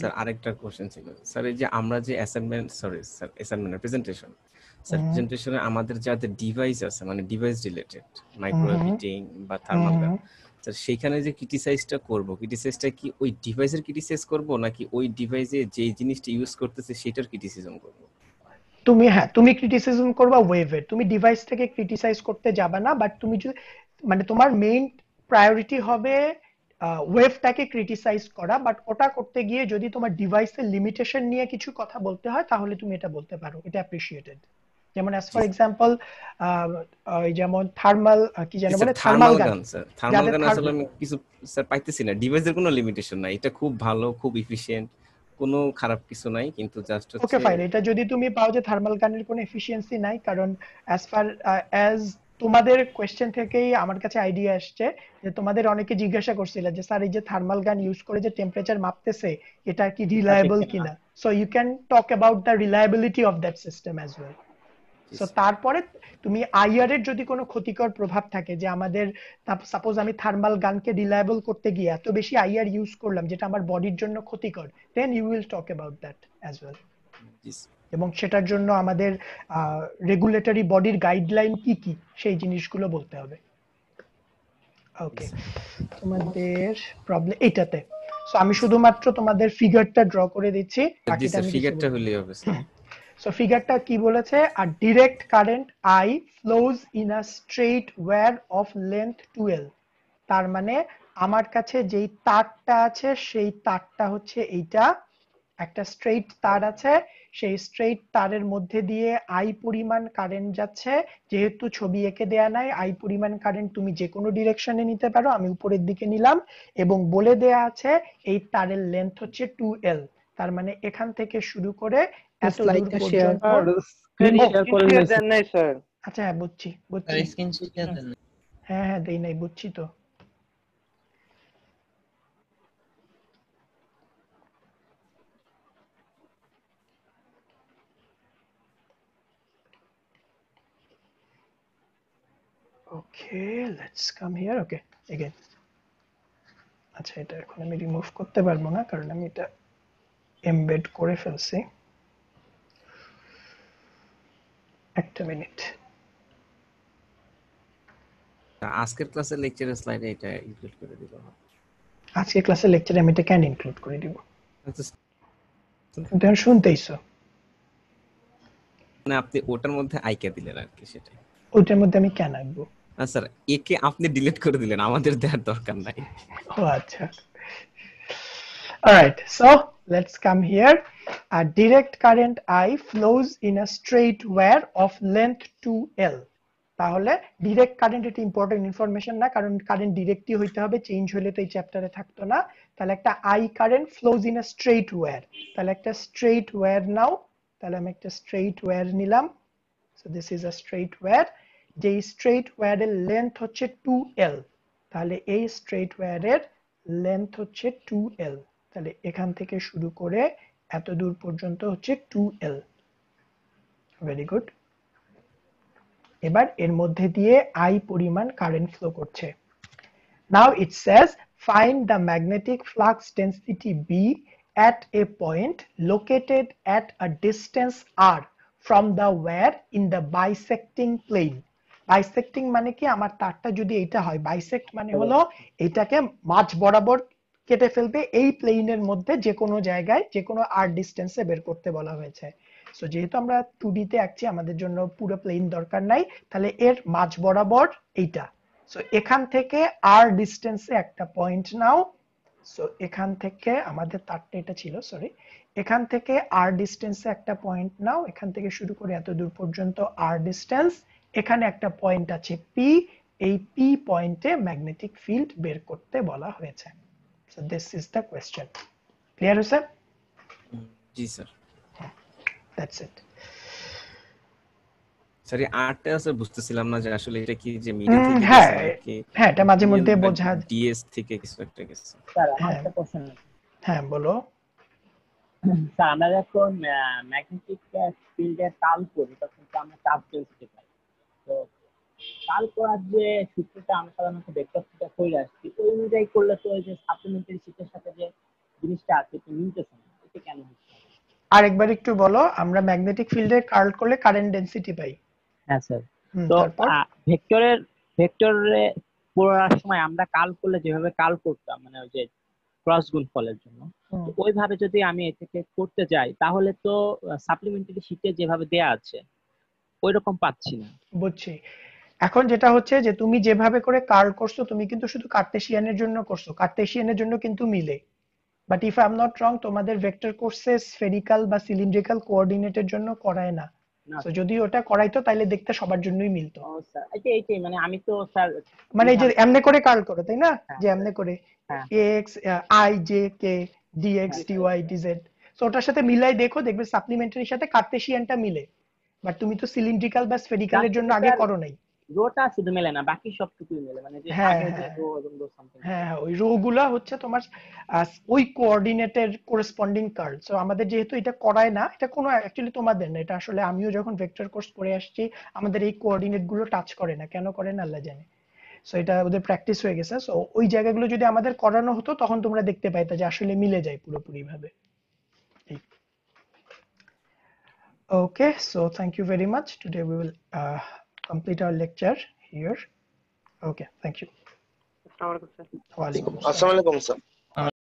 স্যার আরেকটা কোশ্চেন ছিল স্যার, এই যে আমরা যে অ্যাসাইনমেন্ট প্রেজেন্টেশন, স্যার প্রেজেন্টেশনে আমাদের যাদের ডিভাইস আছে মানে ডিভাইস রিলেটেড মাইক্রো হিটিং বা থার্মাল গান, স্যার সেখানে যে ক্রিটিসাইজটা করব, ক্রিটিসাইজটা কি ওই ডিভাইসের ক্রিটিসাইজ করব নাকি ওই ডিভাইসে যে জিনিসটা ইউজ করতেছে সেটার ক্রিটিসিজম করব? তুমি ক্রিটিসিজম করবা ওয়েভের, তুমি ডিভাইসটাকে ক্রিটিসাইজ করতে যাবে না, বাট তুমি যদি মানে তোমার মেইন প্রায়োরিটি হবে ওয়েভটাকে ক্রিটিসাইজ করা, বাট ওটা করতে গিয়ে যদি তোমার ডিভাইসের লিমিটেশন নিয়ে কিছু কথা বলতে হয় তাহলে তুমি এটা বলতে পারো, এটা অ্যাপ্রিশিয়েটেড। যেমন অ্যাজ ফর এক্সাম্পল যেমন থার্মাল কি জানো বলে, থার্মাল গান। স্যার থার্মাল গান আসলে আমি কিছু স্যার পাইতেছি না, ডিভাইসের কোনো লিমিটেশন নাই, এটা খুব ভালো, খুব এফিশিয়েন্ট, কোনো খারাপ কিছু নাই, কিন্তু জাস্ট ওকে ফাইন, এটা যদি তুমি পাও যে থার্মাল গানের কোনো এফিশিয়েন্সি নাই, কারণ অ্যাজ তোমাদের কোশ্চেন থেকেই আমার কাছে আইডিয়া আসছে যে তোমাদের অনেকে জিজ্ঞাসা করছিল যে স্যার এই যে থার্মাল গান ইউজ করে যে টেম্পারেচার মাপতেছে এটা কি রিলায়েবল কিনা। So you can talk about the reliability of that system as well. So তারপরে তুমি আইআর এর যদি কোনো ক্ষতিকর প্রভাব থাকে, যে আমাদের সাপোজ আমি থার্মাল গানকে রিলায়েবল করতে গিয়ে এত বেশি আইআর ইউজ করলাম যেটা আমার বডির জন্য ক্ষতিকর, then you will talk about that as well. এবং সেটার জন্য আমাদের রেগুলেটরি বডির গাইডলাইন কি কি সেই জিনিসগুলো বলতে হবে। ওকে, তোমাদের প্রবলেম এইটাতে। সো আমি শুধুমাত্র তোমাদের ফিগারটা ড্র করে দিচ্ছি, বাকিটা আমি ফিগারটা হলেই হবে স্যার। সো ফিগারটা কি বলেছে, আর direct current I flows in a straight wire of length 2L। তার মানে আমার কাছে যেই তারটা আছে সেই তারটা হচ্ছে এইটা, একটা স্ট্রেট তার আছে, সেই স্ট্রেট তারের মধ্যে দিয়ে আই পরিমাণ কারেন্ট যাচ্ছে। যেহেতু ছবি এঁকে দেয়া নাই, আই পরিমাণ কারেন্ট তুমি যে কোনো ডিরেকশনে নিতে পারো, আমি উপরের দিকে নিলাম, এবং বলে দেয়া আছে এই তারের লেন্থ হচ্ছে 2L। তার মানে এখান থেকে শুরু করে এত দূর পর্যন্ত। আচ্ছা হ্যাঁ বুঝছি, হ্যাঁ দেই নাই, বুঝছি তো। Okay, let's come here. Okay, again. আচ্ছা এটা এখন আমি রিমুভ করতে পারবো না কারণ আমি এটা এমবেড করে ফেলছি। একটা মিনিট। আজকের ক্লাসের লেকচারের স্লাইডে এটা ইনক্লুড করে দিব। আজকের ক্লাসের লেকচারে আমি এটা কেন ইনক্লুড করে দিব? তুমি শুনতেইছো? মানে আপনি ওটার মধ্যে আইকে দিলেন আর কি, সেটাই। ওটার মধ্যে আমি কেন আনবো? না স্যার, একে আপনি ডিলিট করে দিলেন, আমাদের দেওয়ার দরকার নাই। ও আচ্ছা। Alright, so let's come here. A direct current I flows in a straight wire of length 2L. তাহলে ডিরেক্ট কারেন্ট এটা ইম্পর্টেন্ট ইনফরমেশন না, কারণ কারেন্ট ডিরেক্টই হইতে হবে, চেঞ্জ হলে তো এই চ্যাপ্টারে থাকতো না। তাহলে একটা I current flows in a straight wire, তাহলে একটা স্ট্রেট ওয়্যার নাও, তাহলে আমি একটা স্ট্রেট ওয়্যার নিলাম। So this is a straight wire, যে স্ট্রেট ওয়্যারের লেন্থ হচ্ছে 2L। তাহলে এই স্ট্রেট ওয়্যারের লেন্থ হচ্ছে 2L। তাহলে এখান থেকে শুরু করে এত দূর পর্যন্ত হচ্ছে 2L। Very good. এবার এর মধ্যে দিয়ে I পরিমাণ কারেন্ট ফ্লো করছে। Now it says find the magnetic flux density B at a point located at a distance r from the wire in the bisecting plane. Bisecting মানে কি, আমার তারটা যদি এটা হয়, bisect মানে হলো এটাকে মাঝ বরাবর কেটে ফেলবে, এই প্লেনের মধ্যে যে কোনো জায়গায় যে কোনো r ডিসটেন্সে বের করতে বলা হয়েছে। সো যেহেতু আমরা 2D তে আঁকছি, আমাদের জন্য পুরো প্লেন দরকার নাই, তাহলে এর মাঝ বরাবর এইটা। সো এখান থেকে r ডিসটেন্সে একটা পয়েন্ট নাও। সো এখান থেকে আমাদের তারটা এটা ছিল, সরি, এখান থেকে r ডিসটেন্সে একটা পয়েন্ট নাও, এখান থেকে শুরু করে এত দূর পর্যন্ত r ডিসটেন্স, এখানে একটা পয়েন্ট আছে p, এই p পয়েন্টে ম্যাগনেটিক ফিল্ড বের করতে বলা হয়েছে। So this is the question. Clear, Hussein? G sir. That's it. Sorry আরটা স্যার বুঝতেছিলাম না যে আসলে এটা কি যে মিডল থেকে হ্যাঁ গেছে নাকি হ্যাঁ এটা মাঝে মধ্যে বোঝা ডিএস থেকে কিছু একটা গেছে। স্যার আমার একটা কোশ্চেন আছে। হ্যাঁ বলো। স্যার আমরা যখন ম্যাগনেটিক ফিল্ডে কাল করি তখন তো আমরা চার্জ ডেনসিটি পাই। তো কাল করার যে সূত্রটা আমরা সাধারণত ভেক্টর থিটা করে আসছি ওই অনুযায়ী করলে তো ওই যে সাপ্লিমেন্টারি শীটের সাথে যে জিনিসটা আছে তো মিলতেছে না, এটা কেন হচ্ছে? আরেকবার একটু বলো। আমরা ম্যাগনেটিক ফিল্ডে কার্ল করলে কারেন্ট ডেনসিটি পাই। হ্যাঁ স্যার। তো ভেক্টরে পড়ার সময় আমরা কাল করলে যেভাবে কাল করতাম মানে ওই যে ক্রস গুণফলের জন্য ওইভাবে যদি আমি এটাকে করতে যাই তাহলে তো সাপ্লিমেন্টারি শীটে যেভাবে দেয়া আছে ওই রকম পাচ্ছি না। বুঝছি। এখন যেটা হচ্ছে যে তুমি যেভাবে করে কার্ল করছো তুমি কিন্তু শুধু কার্টেসিয়ানের জন্য করছো, কার্টেসিয়ানের জন্য কিন্তু মিলে। But if I am not wrong তোমাদের ভেক্টর কোর্সে স্ফেরিক্যাল বা সিলিন্ড্রিক্যাল কোঅর্ডিনেটের জন্য করায় না। তো যদি ওটা করাইতো তাহলে দেখতে সবার জন্যই মিলতো। ও স্যার এইটাই মানে আমি তো স্যার মানে এই যে এমনে করে কার্ল করো তাই না, যে এমনে করে ax i j k dx dy dz, so ওটার সাথে মিলাই দেখো দেখবে সাপ্লিমেন্টারির সাথে কার্টেসিয়ানটা মিলে। বাট তুমি তো সিলিন্ড্রিক্যাল বা স্ফেরিক্যালের জন্য আগে করো নাই। রোটা শুধু মেলে না বাকি সবটুকুই মেলে, মানে যে আগে যে রো এবং রো সামথিং হ্যাঁ ওই রো গুলা হচ্ছে তোমার ওই কোঅর্ডিনেটের করেসপন্ডিং কার্ল। সো আমাদের যেহেতু এটা করায় না, এটা কোনো অ্যাকচুয়ালি তোমাদের না, এটা আসলে আমিও যখন ভেক্টর কোর্স পড়ে আসছি আমাদের এই কোঅর্ডিনেট গুলো টাচ করে না, কেন করে না আল্লাহ জানে। সো এটা ওদের প্র্যাকটিস হয়ে গেছে। সো ওই জায়গাগুলো যদি আমাদের করানো হতো তখন তোমরা দেখতে পাইতা যে আসলে মিলে যায় পুরোপুরি ভাবে। Okay, so thank you very much. Today we will complete our lecture here. Okay, thank you. আসসালামু আলাইকুম স্যার। ওয়া আলাইকুম আসসালামু আলাইকুম স্যার।